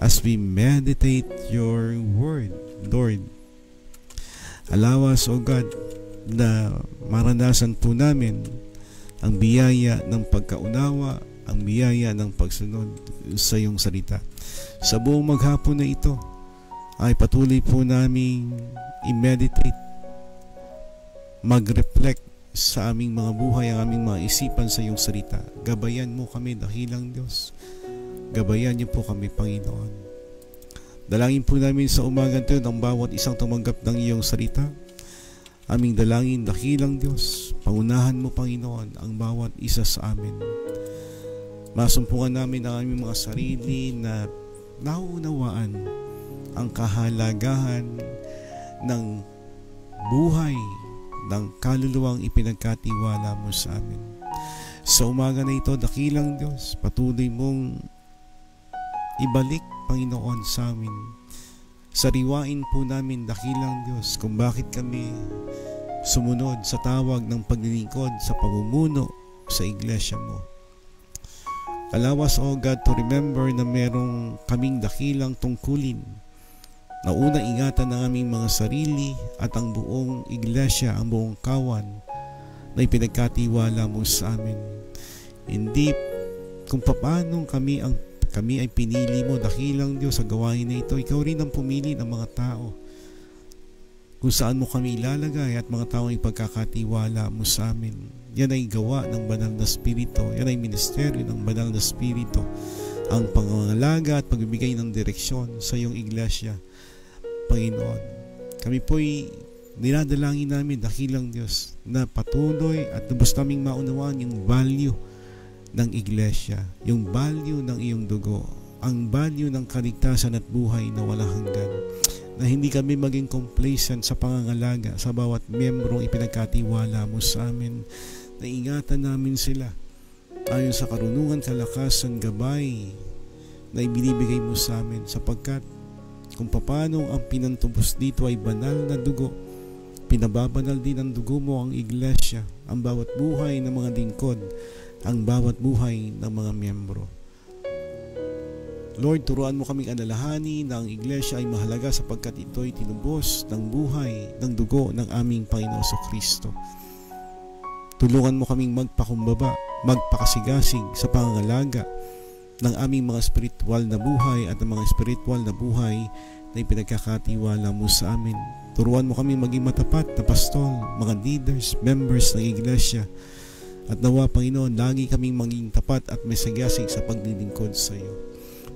Speaker 2: as we meditate your word. Lord, allow us, O God, na maranasan po namin ang biyaya ng pagkaunawa, ang biyaya ng pagsunod sa iyong salita. Sa buong maghapon na ito, ay patuloy po namin i-meditate, mag-reflect sa aming mga buhay, ang aming mga isipan sa iyong salita. Gabayan mo kami, dakilang Diyos. Gabayan niyo po kami, Panginoon. Dalangin po namin sa umagang ito ng bawat isang tumanggap ng iyong salita. Aming dalangin, dakilang Diyos, pangunahan mo, Panginoon, ang bawat isa sa amin. Masumpungan namin ang aming mga sarili na nauunawaan ang kahalagahan ng buhay ng kaluluwang ipinagkatiwala mo sa amin. Sa umaga na ito, dakilang Diyos, patuloy mong ibalik, Panginoon, sa amin. Sariwain po namin, dakilang Diyos, kung bakit kami sumunod sa tawag ng paglilingkod sa pamumuno sa iglesia mo. Allow us, O God, to remember na merong kaming dakilang tungkulin Nauna, ingatan ng aming mga sarili at ang buong iglesia, ang buong kawan na ipinagkatiwala mo sa amin. Hindi kung paano kami ay pinili mo, dakilang Diyos, sa gawain na ito. Ikaw rin ang pumili ng mga tao kung saan mo kami ilalagay at mga tao ay pagkakatiwala mo sa amin. Yan ay gawa ng banal na Espiritu. Yan ay ministeryo ng banal na Espiritu. Ang pangangalaga at pagbibigay ng direksyon sa iyong iglesia, Panginoon. Kami po'y dinadalangin namin, dakilang Diyos, na patuloy at lubos naming maunawaan yung value ng iglesia, yung value ng iyong dugo, ang value ng kaligtasan at buhay na walang hanggan, na hindi kami maging complacent sa pangangalaga sa bawat miyembrong ipinagkatiwala mo sa amin, na ingatan namin sila ayon sa karunungan, kalakasan, gabay na ibinibigay mo sa amin, sapagkat kung paano ang pinantubos dito ay banal na dugo, pinababanal din ng dugo mo ang iglesia, ang bawat buhay ng mga lingkod, ang bawat buhay ng mga miyembro. Lord, turuan mo kaming alalahanin na ang iglesia ay mahalaga sapagkat ito ay tinubos ng buhay ng dugo ng aming Panginoon Kristo. Tulungan mo kaming magpakumbaba, magpakasigasig sa pangangalaga ng aming mga spiritual na buhay at ang mga spiritual na buhay na ipinagkakatiwala mo sa amin. Turuan mo kami maging matapat na pastol, mga leaders, members ng iglesia. At nawa, Panginoon, lagi kaming maging tapat at may sagasig sa paglilingkod sa iyo.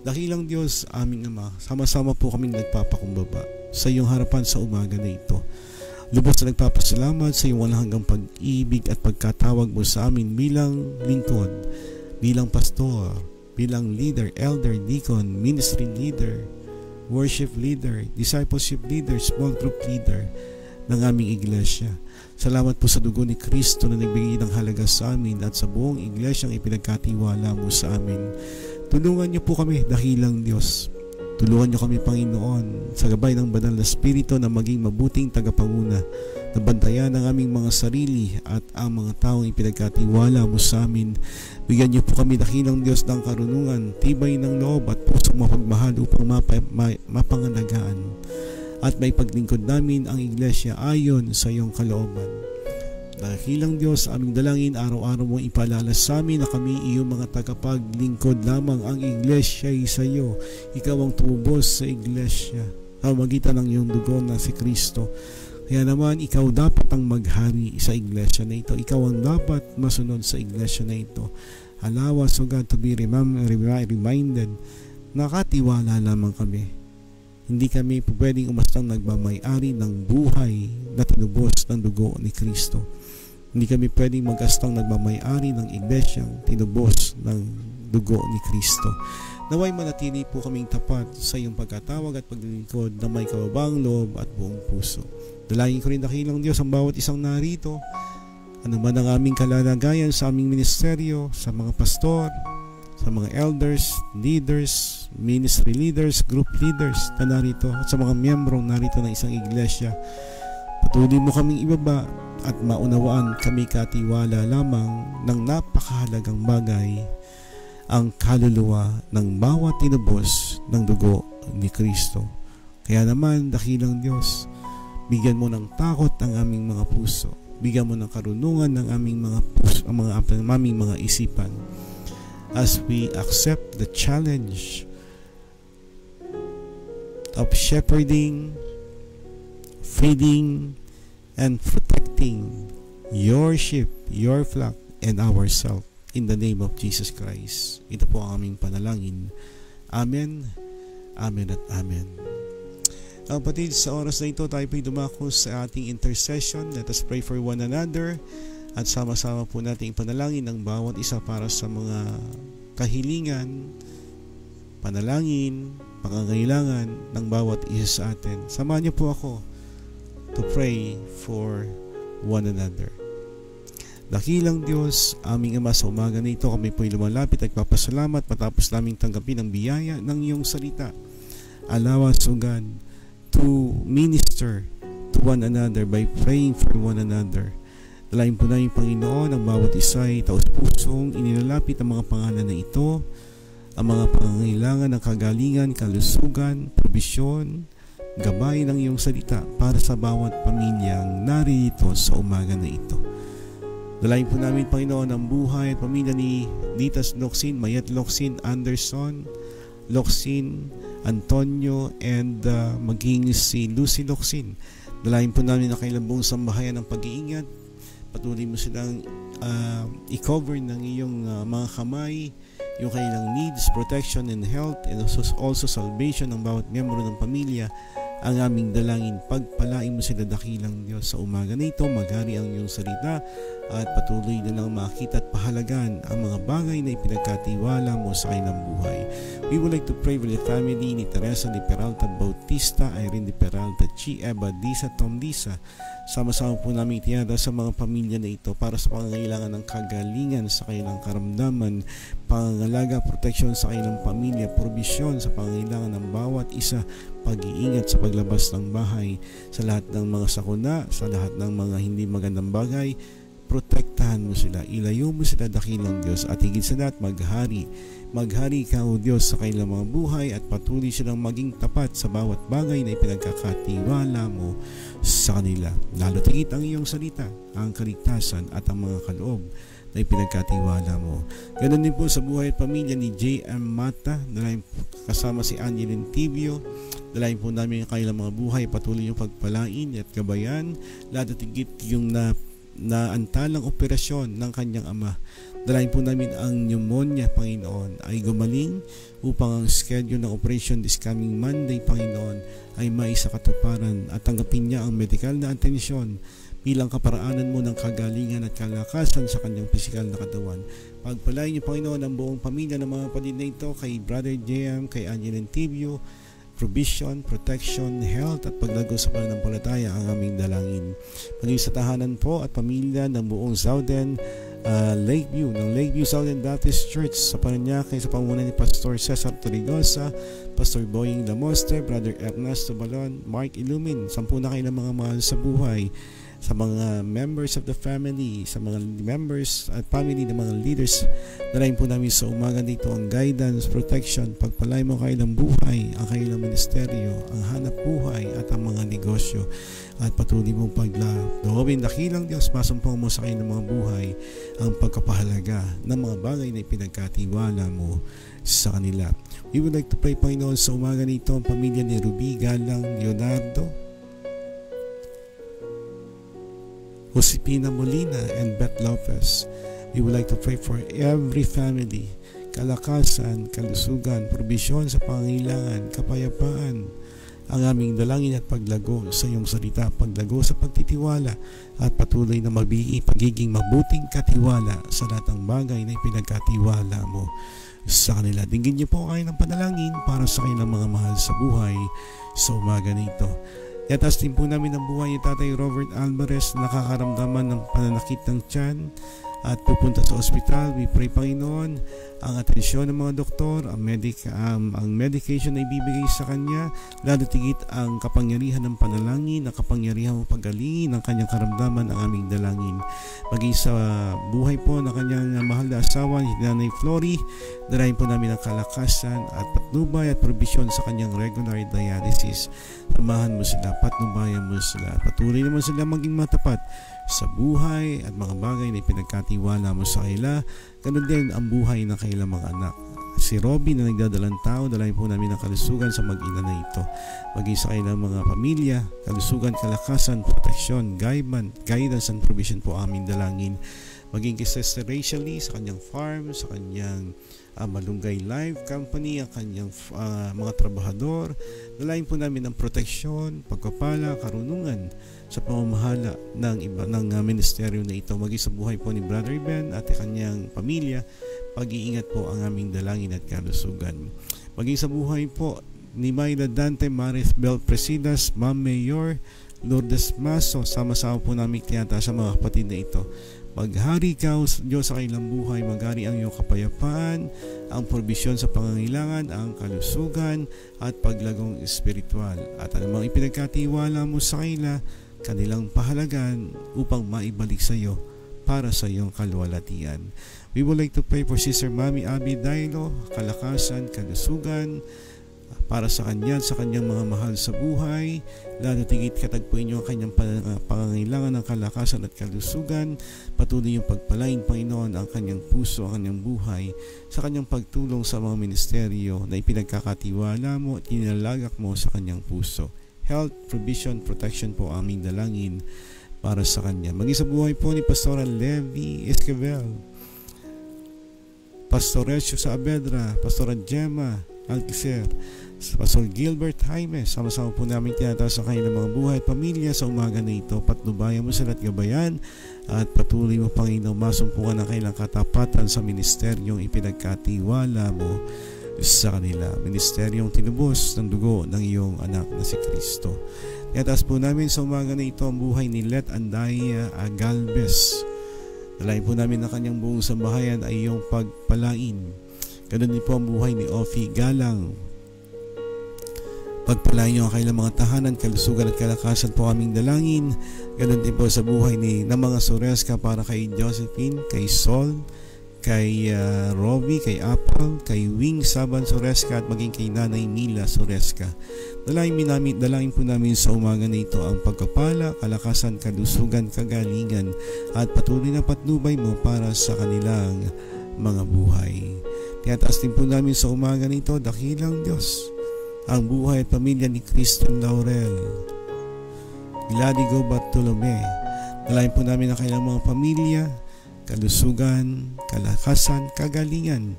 Speaker 2: Dakilang Diyos, aming Ama, sama-sama po kaming nagpapakumbaba sa iyong harapan sa umaga na ito. Lubos na nagpapasalamat sa iyong walang hanggang pag-ibig at pagkatawag mo sa amin bilang lingkod, bilang pastor, bilang leader, elder, deacon, ministry leader, worship leader, discipleship leader, small group leader ng aming iglesia. Salamat po sa dugo ni Kristo na nagbigay ng halaga sa amin at sa buong iglesyang ipinagkatiwala mo sa amin. Tulungan niyo po kami, dakilang Diyos. Tulungan niyo kami, Panginoon, sa gabay ng banal na Espiritu na maging mabuting tagapanguna, na bantayan ang aming mga sarili at ang mga taong ipinagkatiwala mo sa amin. Bigyan niyo po kami, dakilang Diyos, ng karunungan, tibay ng loob at pusong mapagmahal upang mapangalagaan at may paglingkod namin ang iglesia ayon sa iyong kalooban. Dakilang Diyos, aming dalangin, araw-araw mong ipaalala sa amin na kami iyong mga tagapaglingkod lamang. Ang iglesia ay sa iyo. Ikaw ang tumubos sa iglesia sa magitan ng iyong dugo na si Kristo. Kaya naman, ikaw dapat ang maghari sa iglesia na ito. Ikaw ang dapat masunod sa iglesia na ito. Allow us, O God, to be reminded na katiwala lamang kami. Hindi kami pwedeng umastang nagmamay-ari ng buhay na tinubos ng dugo ni Kristo. Hindi kami pwedeng mag-astang nagmamay-ari ng iglesyang tinubos ng dugo ni Kristo. Naway manatili po kaming tapat sa iyong pagkatawag at paglilingkod na may kababang loob at buong puso. Dalangin ko rin, dakilang Diyos, ang bawat isang narito, ano man ang aming kalalagayan sa aming ministeryo, sa mga pastor, sa mga elders, leaders, ministry leaders, group leaders na narito, at sa mga miyembrong narito ng isang iglesia. Patuloy mo kaming ibaba at maunawaan kami katiwala lamang ng napakahalagang bagay, ang kaluluwa ng bawat tinubos ng dugo ni Kristo. Kaya naman, dakilang Diyos, bigyan mo ng takot ang aming mga puso, bigyan mo ng karunungan ng aming mga puso, ang aming mga isipan, as we accept the challenge of shepherding, feeding, and protecting your sheep, your flock, and ourselves in the name of Jesus Christ. Ito po ang aming panalangin. Amen, amen at amen. Kapatid, sa oras na ito tayo po'y dumako sa ating intercession. Let us pray for one another at sama-sama po natin ipanalangin ang bawat isa para sa mga kahilingan, panalangin, pangangailangan ng bawat isa sa atin. Samahan niyo po ako to pray for one another. Dakilang Diyos, aming Ama, sa umaga na ito kami po'y lumalapit at papasalamat matapos naming tanggapin ang biyaya ng iyong salita. Allow us, O God, to minister to one another by praying for one another. Dalayan po namin, Panginoon, ang bawat isa ay taos-pusong inilalapit ang mga pangalan na ito, ang mga pangangailangan ng kagalingan, kalusugan, probisyon, gabay ng iyong salita para sa bawat pamilyang narito sa umaga na ito. Dalayan po namin, Panginoon, ang buhay at pamilya ni Ditas Locsin, Mayet Locsin, Anderson Locsin, Antonio, and maging si Lucy Locsin. Dalayan po namin ang kailang buong sambahayan ng pag-iingat. Patuloy mo silang i-cover ng iyong mga kamay, yung kanilang needs, protection, and health, and also salvation ng bawat miyembro ng pamilya. Ang aming dalangin, pagpalain mo sila dakilang Diyos sa umaga na ito. Maghari ang iyong salita at patuloy na lang makita at pahalagan ang mga bagay na ipinagkatiwala mo sa kanilang buhay. We would like to pray for the family ni Teresa de Peralta Bautista, Irene de Peralta, Chi Eba, Disa, Tom Disa. Sama-sama po namin itiyada sa mga pamilya na ito para sa pangangailangan ng kagalingan sa kanilang karamdaman, pangangalaga, proteksyon sa kanilang pamilya, provisyon sa pangangailangan ng bawat isa, pag-iingat sa paglabas ng bahay, sa lahat ng mga sakuna, sa lahat ng mga hindi magandang bagay. Protektahan mo sila, ilayo mo sila dakilang Diyos, at higit sa lahat maghari ka o Diyos sa kanilang mga buhay, at patuloy silang maging tapat sa bawat bagay na ipinagkakatiwala mo sa kanila. Lalo tigit ang iyong salita, ang kaligtasan at ang mga kaloob na ipinagkatiwala mo. Ganon din po sa buhay at pamilya ni J.M. Mata, kasama si Angeline Tibio. Dalayan po namin ang kanilang mga buhay, patuloy yung pagpalain at gabayan. Lalo tigit yung naantalang operasyon ng kanyang ama. Dalayan po namin ang pneumonia, Panginoon, ay gumaling upang ang schedule ng operation this coming Monday, Panginoon, ay maisakatuparan at tanggapin niya ang medical na atensyon bilang kaparaanan mo ng kagalingan at kalakasan sa kanyang pisikal na katawan. Pagpalain niyo, Panginoon, ang buong pamilya ng mga kapatid na ito, kay Brother JM, kay Angeline Tibio, provision, protection, health at paglago sa pananampalataya ang aming dalangin. Paging sa tahanan po at pamilya ng buong Southern Lakeview, ng Lakeview Southern Baptist Church sa Parañaque, sa pamunuan ni Pastor Cesar Torrigosa, Pastor Boying Lamoste, Brother Ernesto Balon, Mark Ilumin, 10 na kayo ng mga mahal sa buhay, sa mga members of the family, sa mga members at family ng mga leaders. Dalayan po namin sa umaga dito ang guidance, protection, pagpalay mo kayo ng buhay, ang kanilang ministeryo, ang hanap buhay at ang mga negosyo. At patuloy mong pagloobin dakilang Diyos, masumpong mo sa kanilang mga buhay ang pagkapahalaga ng mga bagay na ipinagkatiwala mo sa kanila. We would like to pray, Panginoon, sa umaga nito ang pamilya ni Ruby Galang Leonardo, Josepina Molina, and Beth Lopez. We would like to pray for every family, kalakasan, kalusugan, provisyon sa pangangailangan, kapayapaan. Ang aming dalangin at paglago sa iyong salita, paglago sa pagtitiwala, at patuloy na pagiging mabuting katiwala sa lahat ng bagay na ipinagkatiwala mo sa kanila. Dinggin niyo po kayo ng panalangin para sa kanilang mga mahal sa buhay sa umaga nito. Yatas din po namin ang buhay ni Tatay Robert Alvarez na nakakaramdaman ng pananakit ng tiyan at pupunta sa ospital. We pray, Panginoon, ang atensyon ng mga doktor, ang medication na ibibigay sa kanya, lalo tigit ang kapangyarihan ng panalangin, ang kapangyarihan ng paggalingin ng kanyang karamdaman, ang aming dalangin. Maging sa buhay po ng kanyang mahal na asawa, si Nanay Flory, darahin po namin ang kalakasan at patnubay at probisyon sa kanyang regular dialysis. Samahan mo sila, patnubayan mo sila, patuloy naman sila maging matapat sa buhay at mga bagay na ipinagkatiwala mo sa kanila. Ganun din ang buhay ng kanilang mga anak. Si Robby na nagdadalang tao, dalahin po namin ang kalusugan sa mag-ina na ito. Maging sa kanilang mga pamilya, kalusugan, kalakasan, proteksyon, guidance and provision po aming dalangin. Maging kay Sister Rachel Lee sa kanyang farm, sa kanyang Malunggay Live Company, ang kanyang mga trabahador. Dalahin po namin ang proteksyon, pagpapala, karunungan sa pamamahala ng ministeryo na ito. Maging sa buhay po ni Brother Ben at kanyang pamilya, pag-iingat po ang aming dalangin at kalusugan. Maging sa buhay po ni Mayla Dante, Marith Bel Presidas, Ma'am Mayor Lourdes Maso, sama-sama po namin tiyata sa mga kapatid na ito. Maghari ka, Diyos, sa kanilang buhay. Maghari ang iyong kapayapaan, ang provisyon sa pangangailangan, ang kalusugan at paglagong espiritual. At anumang ipinagkatiwala mo sa kanila, kanilang pahalagan upang maibalik sa iyo para sa iyong kaluwalhatian. We would like to pray for Sister Mami Abby Dailo, kalakasan, kalusugan, para sa kanya at sa kanyang mga mahal sa buhay. Lalo tigit katagpuin niyo ang kanyang pangangailangan ng kalakasan at kalusugan. Patuloy yung pagpalain, Panginoon, ang kanyang puso, ang kanyang buhay sa kanyang pagtulong sa mga ministeryo na ipinagkakatiwala mo at tinalagak mo sa kanyang puso. Health, provision, protection po aming dalangin para sa kanya. Maging sa buhay po ni Pastora Levi Esquivel, Pastor Recio Saavedra, Pastora Gemma Alquicer, Pastor Gilbert Jaime, sama-sama po namin tinataas sa kanilang mga buhay at pamilya sa umaga na ito. Patnubayan mo sila at gabayan at patuloy mo, Panginoon, masumpungan ang kanilang katapatan sa ministeryong ipinagkatiwala mo sa kanila. Ministeryong tinubos ng dugo ng iyong anak na si Kristo. Tinataas po namin sa umaga na ito ang buhay ni Let Andaya Agalvez. Dalayan po namin na kanyang buong sambahayan ay iyong pagpalain. Ganun din po ang buhay ni Ophie Galang. Pagpalain niyo ang kailang mga tahanan, kalusugan at kalakasan po aming dalangin. Ganun din po sa buhay ng mga Soresca para kay Josephine, kay Sol, kay Robbie, kay Apple, kay Wing Saban Soresca at maging kay Nanay Mila Soresca. Dalangin po namin sa umaga na ito ang pagkapala, kalakasan, kalusugan, kagalingan at patuloy na patnubay mo para sa kanilang mga buhay. Tinataas din po namin sa umaga na ito, dakilang Diyos, ang buhay at pamilya ni Kristen Laurel, Gladigo Bartolome. Dalangin po namin ang kailang mga pamilya, kalusugan, kalakasan, kagalingan,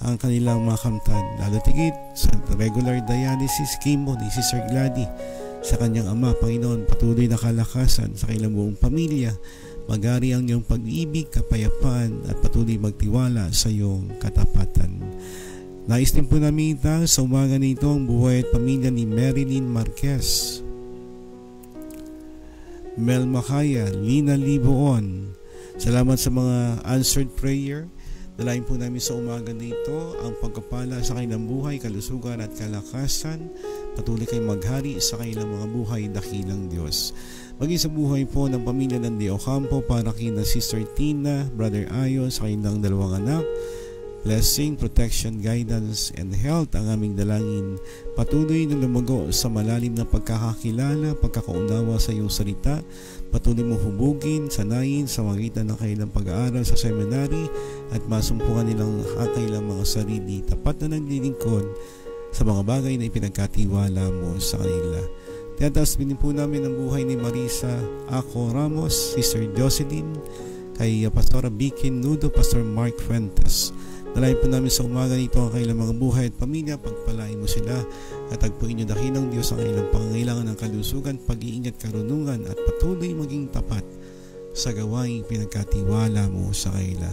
Speaker 2: ang kanilang mga kamtan. Lalo tigit sa regular dialysis chemo ni Sister Glady sa kanyang ama, Panginoon, patuloy na kalakasan sa kanilang buong pamilya. Magari ang iyong pag-ibig, kapayapaan at patuloy magtiwala sa iyong katapatan. Nais din po namin sa umaga nito ang buhay at pamilya ni Marilyn Marquez, Mel Macaya, Lina Liboon. Salamat sa mga answered prayer. Dalayan po namin sa umaga nito ang pagkapala sa kanilang buhay, kalusugan at kalakasan. Patuloy kayong maghari sa kanilang mga buhay, dakilang Diyos. Maging sa buhay po ng pamilya ng De Ocampo para kina Sister Tina, Brother Ayon sa kanilang dalawang anak. Blessing, protection, guidance, and health ang aming dalangin. Patuloy na lumago sa malalim na pagkakakilala, pagkakaunawa sa iyong salita. Patuloy mo hubugin, sanayin sa magitan ng kanilang pag-aaral sa seminary at masumpungan nilang kanilang mga sarili. Tapat na naglilingkod sa mga bagay na ipinagkatiwala mo sa kanila. Tinataas din po namin ang buhay ni Marisa Ako Ramos, Sister Jocelyn, kay Pastora Bikin Nudo, Pastor Mark Fuentes. Dalayan po namin sa umaga nito ang kanilang mga buhay at pamilya. Pagpalain mo sila at tagpuin niyo dakilang Diyos ang kanilang pangangailangan ng kalusugan, pag-iingat, karunungan at patuloy maging tapat sa gawaing pinagkatiwala mo sa kanila.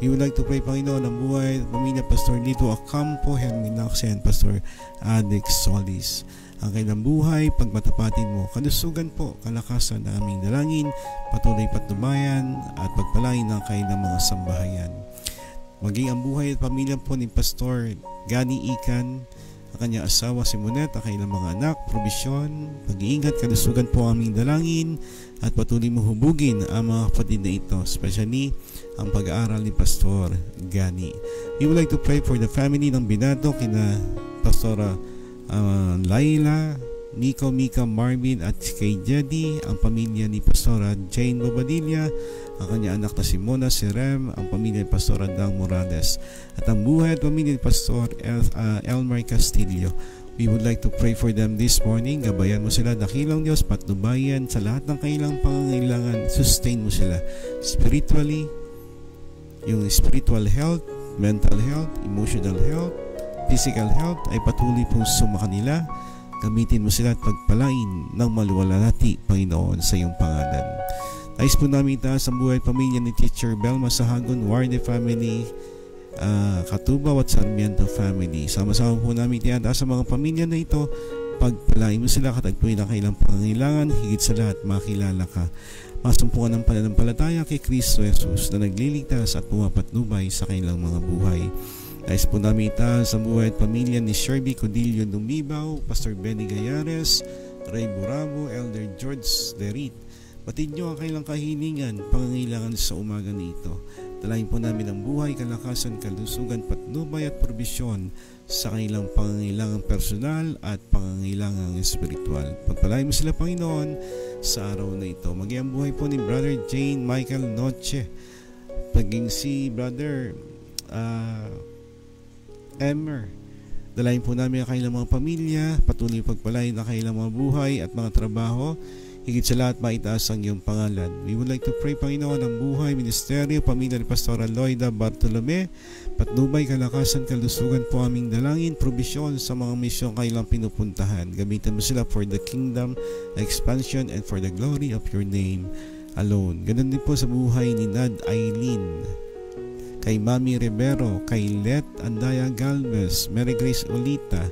Speaker 2: We would like to pray, Panginoon, ang buhay at pamilya Pastor Lito Acampo, Herminax and Pastor Adex Solis. Ang kanilang buhay, pagmatapatin mo, kalusugan po, kalakasan na aming dalangin, patuloy patnubayan at pagpalain ng kanilang mga sambahayan. Maging ang buhay at pamilya po ni Pastor Gani Ikan, ang kanyang asawa si Monet, ang kanilang mga anak, probisyon, pag-iingat, kalusugan po aming dalangin at patuloy mo hubugin ang mga kapatid na ito, especially ang pag-aaral ni Pastor Gani. We would like to pray for the family ng Binado, kina Pastora Laila, Nico, Mika, Marvin at kay Jedi, ang pamilya ni Pastora Jane Bobadilla, ang kanya anak na si Mona, si Rem, ang pamilya ni Pastor Adang Morales at ang buhay at pamilya ni Pastor Elmer Castillo. We would like to pray for them this morning. Gabayan mo sila, dakilang Diyos, patnubayan sa lahat ng kailang pangangailangan. Sustain mo sila spiritually, yung spiritual health, mental health, emotional health, physical health ay patuloy pong sumakanila. Gamitin mo sila at pagpalain ng maluwalhati, Panginoon, sa iyong pangalan. Nais po namin itaas ang buhay at pamilya ni Teacher Belma Sahagon, Warde family, Katubaw at Sarmiento family. Sama-sama po namin itaas ang mga pamilya na ito. Pagpalain mo sila, katagpuin ang kailang pangangailangan, higit sa lahat makilala ka. Masumpungan ng pananampalataya kay Kristo Jesus na nagliligtas at pumapatnubay sa kanilang mga buhay. Nais po namin itaas ang buhay at pamilya ni Sherby Codillo Dumibaw, Pastor Benny Gayares, Ray Burabo, Elder George Derit. Batid nyo ang kailang kahilingan, pangangailangan sa umaga nito. Dalahin po namin ang buhay, kalakasan, kalusugan, patnubay at probisyon sa kanilang pangangailangang personal at pangangailangang espiritual. Pagpalain mo sila, Panginoon, sa araw na ito. Maging ang buhay po ni Brother Jane Michael Noche, paging si Brother Emmer. Dalahin po namin ang kanilang mga pamilya, patuloy pagpalain ang kanilang mga buhay at mga trabaho. Higit sa lahat, maitaas ang iyong pangalan. We would like to pray, Panginoon, ang buhay, ministeryo, pamilya ni Pastora Loida Bartolome, patnubay, kalakasan, kalusugan po aming dalangin, probisyon sa mga misyon kailang pinupuntahan. Gamitin mo sila for the kingdom expansion and for the glory of your name alone. Ganun din po sa buhay ni Nad Aileen, kay Mami Rivero, kay Let Andaya Galvez, Mary Grace Olita.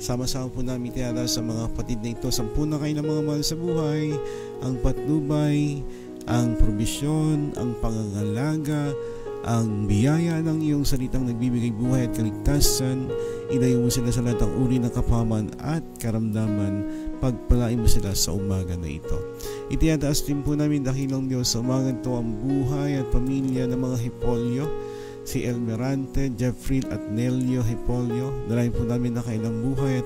Speaker 2: Sama-sama po namin tiyara sa mga kapatid na ito. 10 na kayo ng mga mahal sa buhay, ang patnubay, ang probisyon, ang pangangalaga, ang biyaya ng iyong salitang nagbibigay buhay at kaligtasan. Ilayo mo sila sa lahat ng uri ng kapahaman at karamdaman. Pagpalain mo sila sa umaga na ito. Itiyataas din po namin dakilang Diyos sa umaga ito ang buhay at pamilya ng mga Hipolyo, si Elmerante, Jeffrey at Nelio Hipolio. Dalahin po namin na kailang buhay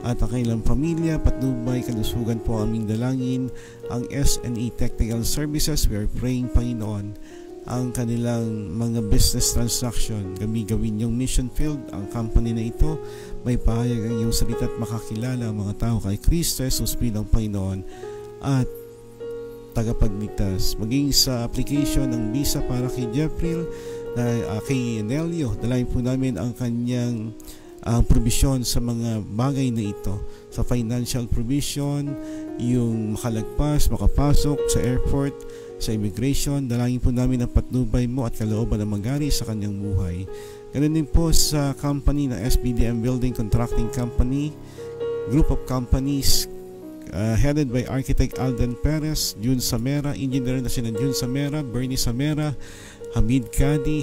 Speaker 2: at ang kailang pamilya, patnubay, kalusugan po aming dalangin. Ang S&E Technical Services, we are praying, Panginoon, ang kanilang mga business transaction, gawin yung mission field, ang company na ito, may pahayag ang iyong salita at makakilala ang mga tao kay Kristo Jesus bilang Panginoon at tagapagligtas. Maging sa application ng visa para kay Jeffrey, kay Nelio, dalahin po namin ang kanyang provision sa mga bagay na ito, sa financial provision, yung makalagpas, makapasok sa airport, sa immigration. Dalangin po namin ang patnubay mo at kalooban ng magari sa kanyang buhay. Ganun din po sa company na SBDM Building Contracting Company, group of companies headed by Architect Alden Perez, June Samera, engineer na sila June Samera, Bernie Samera, Hamid Kadi,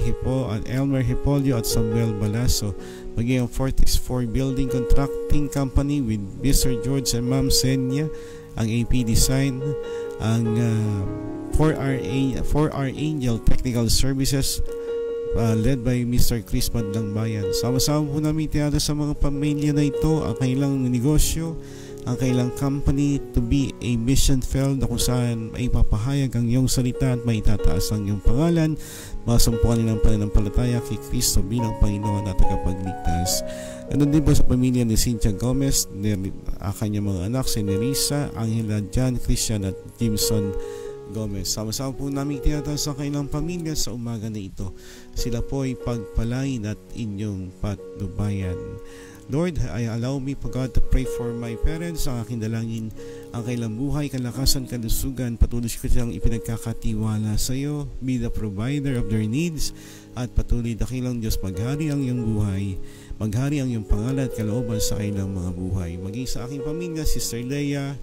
Speaker 2: at Elmer Hipolio at Samuel Balaso. Maging ang Fortis 4 Building Contracting Company with Mr. George and Ma'am Senya, ang AP Design, ang 4R Angel Technical Services, led by Mr. Chris Madlang Bayan. Sama-sama po namin tiyada sa mga pamilya na ito, ang kailang negosyo, ang kailang company to be a mission field na kung saan ay papahayag ang iyong salita at may itataas ang iyong pangalan, masumpukan nilang pananampalataya kay Kristo bilang Panginoon at tagapagligtas. Ganun din po sa pamilya ni Cynthia Gomez, ang kanyang mga anak, si Nerissa, Angela, John, Christian at Jimson Gomez. Sama-sama po namin tiyata sa kailang pamilya sa umaga na ito. Sila po ay pagpalain at inyong patnubayan. Lord, I allow me, God, to pray for my parents, ang aking dalangin, ang kailang buhay, kalakasan, kalusugan, patuloy ko silang ipinagkakatiwala sa iyo, be the provider of their needs, at patuloy dakilang Diyos, maghari ang iyong buhay, maghari ang iyong pangalan at kalooban sa kailang mga buhay. Maging sa aking pamilya, Sister Leia,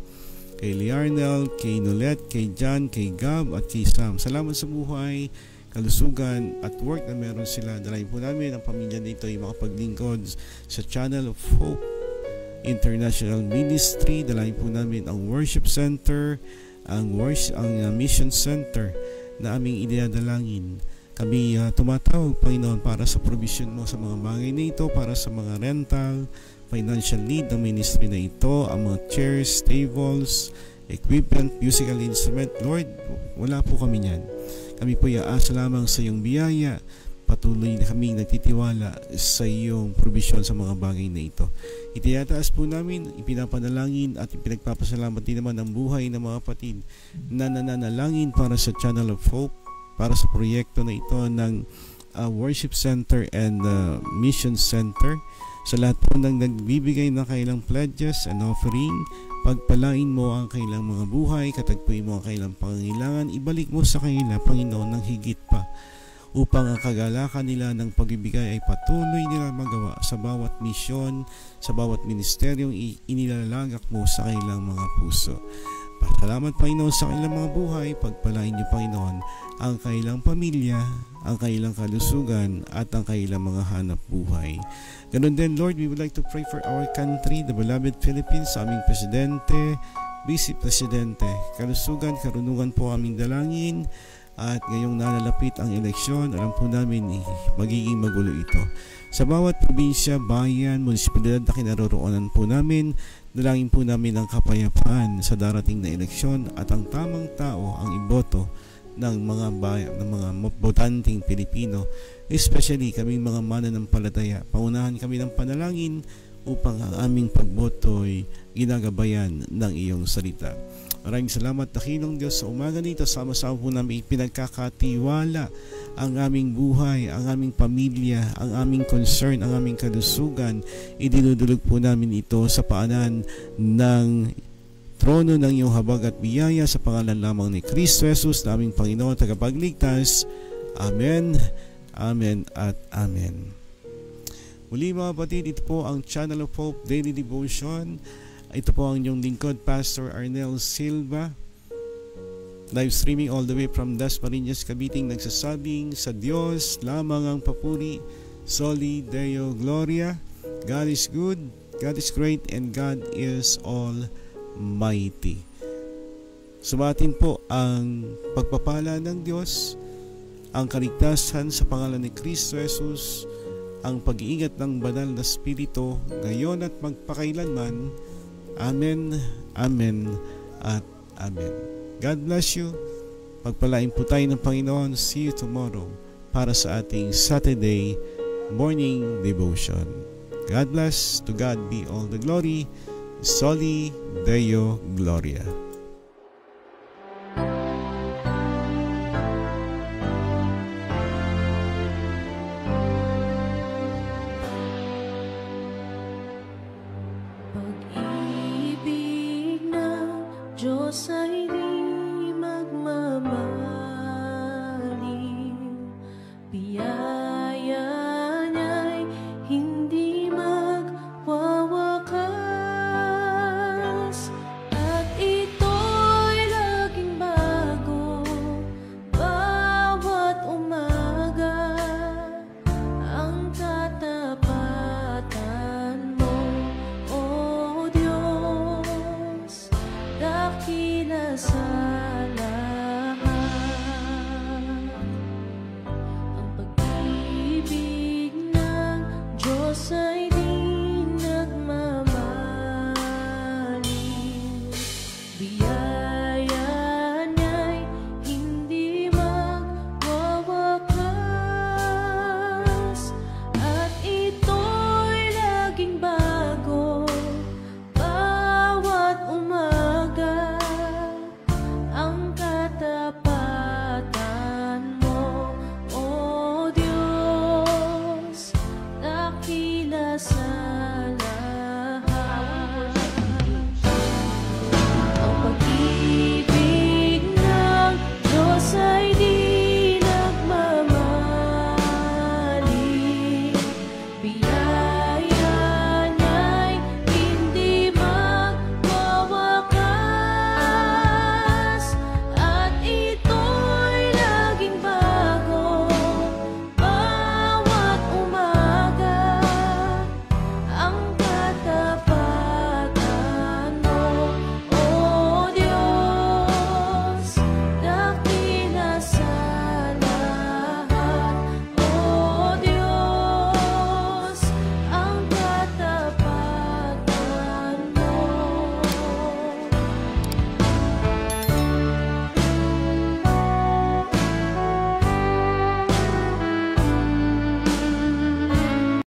Speaker 2: kay Liarnel, kay Nolet, kay John, kay Gab, at kay Sam. Salamat sa buhay, kalusugan at work na meron sila. Dalahin po namin ang pamilya nito ay makapaglingkod sa Channel of Hope International Ministry. Dalahin po namin ang worship center, ang mission center na aming idadalangin. Kami tumatawag, Panginoon, para sa provision mo sa mga bagay na ito, para sa mga rental, financial need ng ministry na ito, ang mga chairs, tables, equipment, musical instrument. Lord, wala po kami niyan. Kami po iaasa lamang sa iyong biyaya. Patuloy na kami nagtitiwala sa iyong provision sa mga bagay na ito. Itiyataas po namin, ipinapanalangin at ipinagpapasalamat din naman ang buhay ng mga kapatid na nananalangin para sa Channel of Hope, para sa proyekto na ito ng Worship Center and Mission Center. Sa lahat po ng nagbibigay ng kailang pledges and offering, pagpalain mo ang kailang mga buhay, katagpuin mo ang kailang pangangailangan, ibalik mo sa kanila, Panginoon, ng higit pa, upang ang kagalakan nila ng pagbibigay ay patuloy nila magawa sa bawat misyon, sa bawat ministeryong inilalagak mo sa kailang mga puso. Salamat, Panginoon, sa kailang mga buhay. Pagpalain niyo, Panginoon, ang kailang pamilya, ang kailang kalusugan, at ang kailang mga hanap buhay. Ganun din, Lord, we would like to pray for our country, the beloved Philippines, sa aming Presidente, Vice Presidente. Kalusugan, karunungan po aming dalangin, At ngayong nalalapit ang eleksyon, alam po namin magiging magulo ito. Sa bawat probinsya, bayan, munisipalidad na kinaroroonan po namin, dalangin po namin ang kapayapaan sa darating na eleksyon at ang tamang tao ang iboto ng mga botanteng Pilipino, especially kaming mga mananampalataya. Paunahan kami ng panalangin upang ang aming pagboto ay ginagabayan ng iyong salita. Maraming salamat, Dakilang Diyos, sa umaga nito. Sama-sama po namin pinagkakatiwala ang aming buhay, ang aming pamilya, ang aming concern, ang aming kalusugan. Idinudulog po namin ito sa paanan ng trono ng iyong habag at biyaya sa pangalan lamang ni Kristo Jesus, na aming Panginoon at Tagapagligtas. Amen, Amen at Amen. Muli mga kapatid, ito po ang Channel of Hope Daily Devotion. Ito po ang inyong lingkod, Pastor Arnel Silva. Live streaming all the way from Dasmariñas, Cavite, nagsasabing, sa Diyos lamang ang papuri, Soli Deo Gloria. God is good, God is great, and God is almighty. Sumatin po ang pagpapala ng Diyos, ang kaligtasan sa pangalan ni Kristo Jesus, ang pag-iingat ng banal na Espiritu, ngayon at magpakailanman. Amen, Amen at Amen. God bless you. Pagpalain po tayo ng Panginoon. See you tomorrow para sa ating Saturday morning devotion. God bless. To God be all the glory. Soli Deo Gloria.
Speaker 1: Diyos ay di magmamaliw, biyaya niya'y hindi magwawakas, at ito'y laging bago bawat umaga. Ang katapatan mo, O Diyos, dakila sa lahat. Ang pag-ibig ng Diyos ay di nagmamaliw, biyaya niya'y hindi magwawakas, at ito'y laging bago bawat umaga. Ang katapatan mo, O Diyos, dakila sa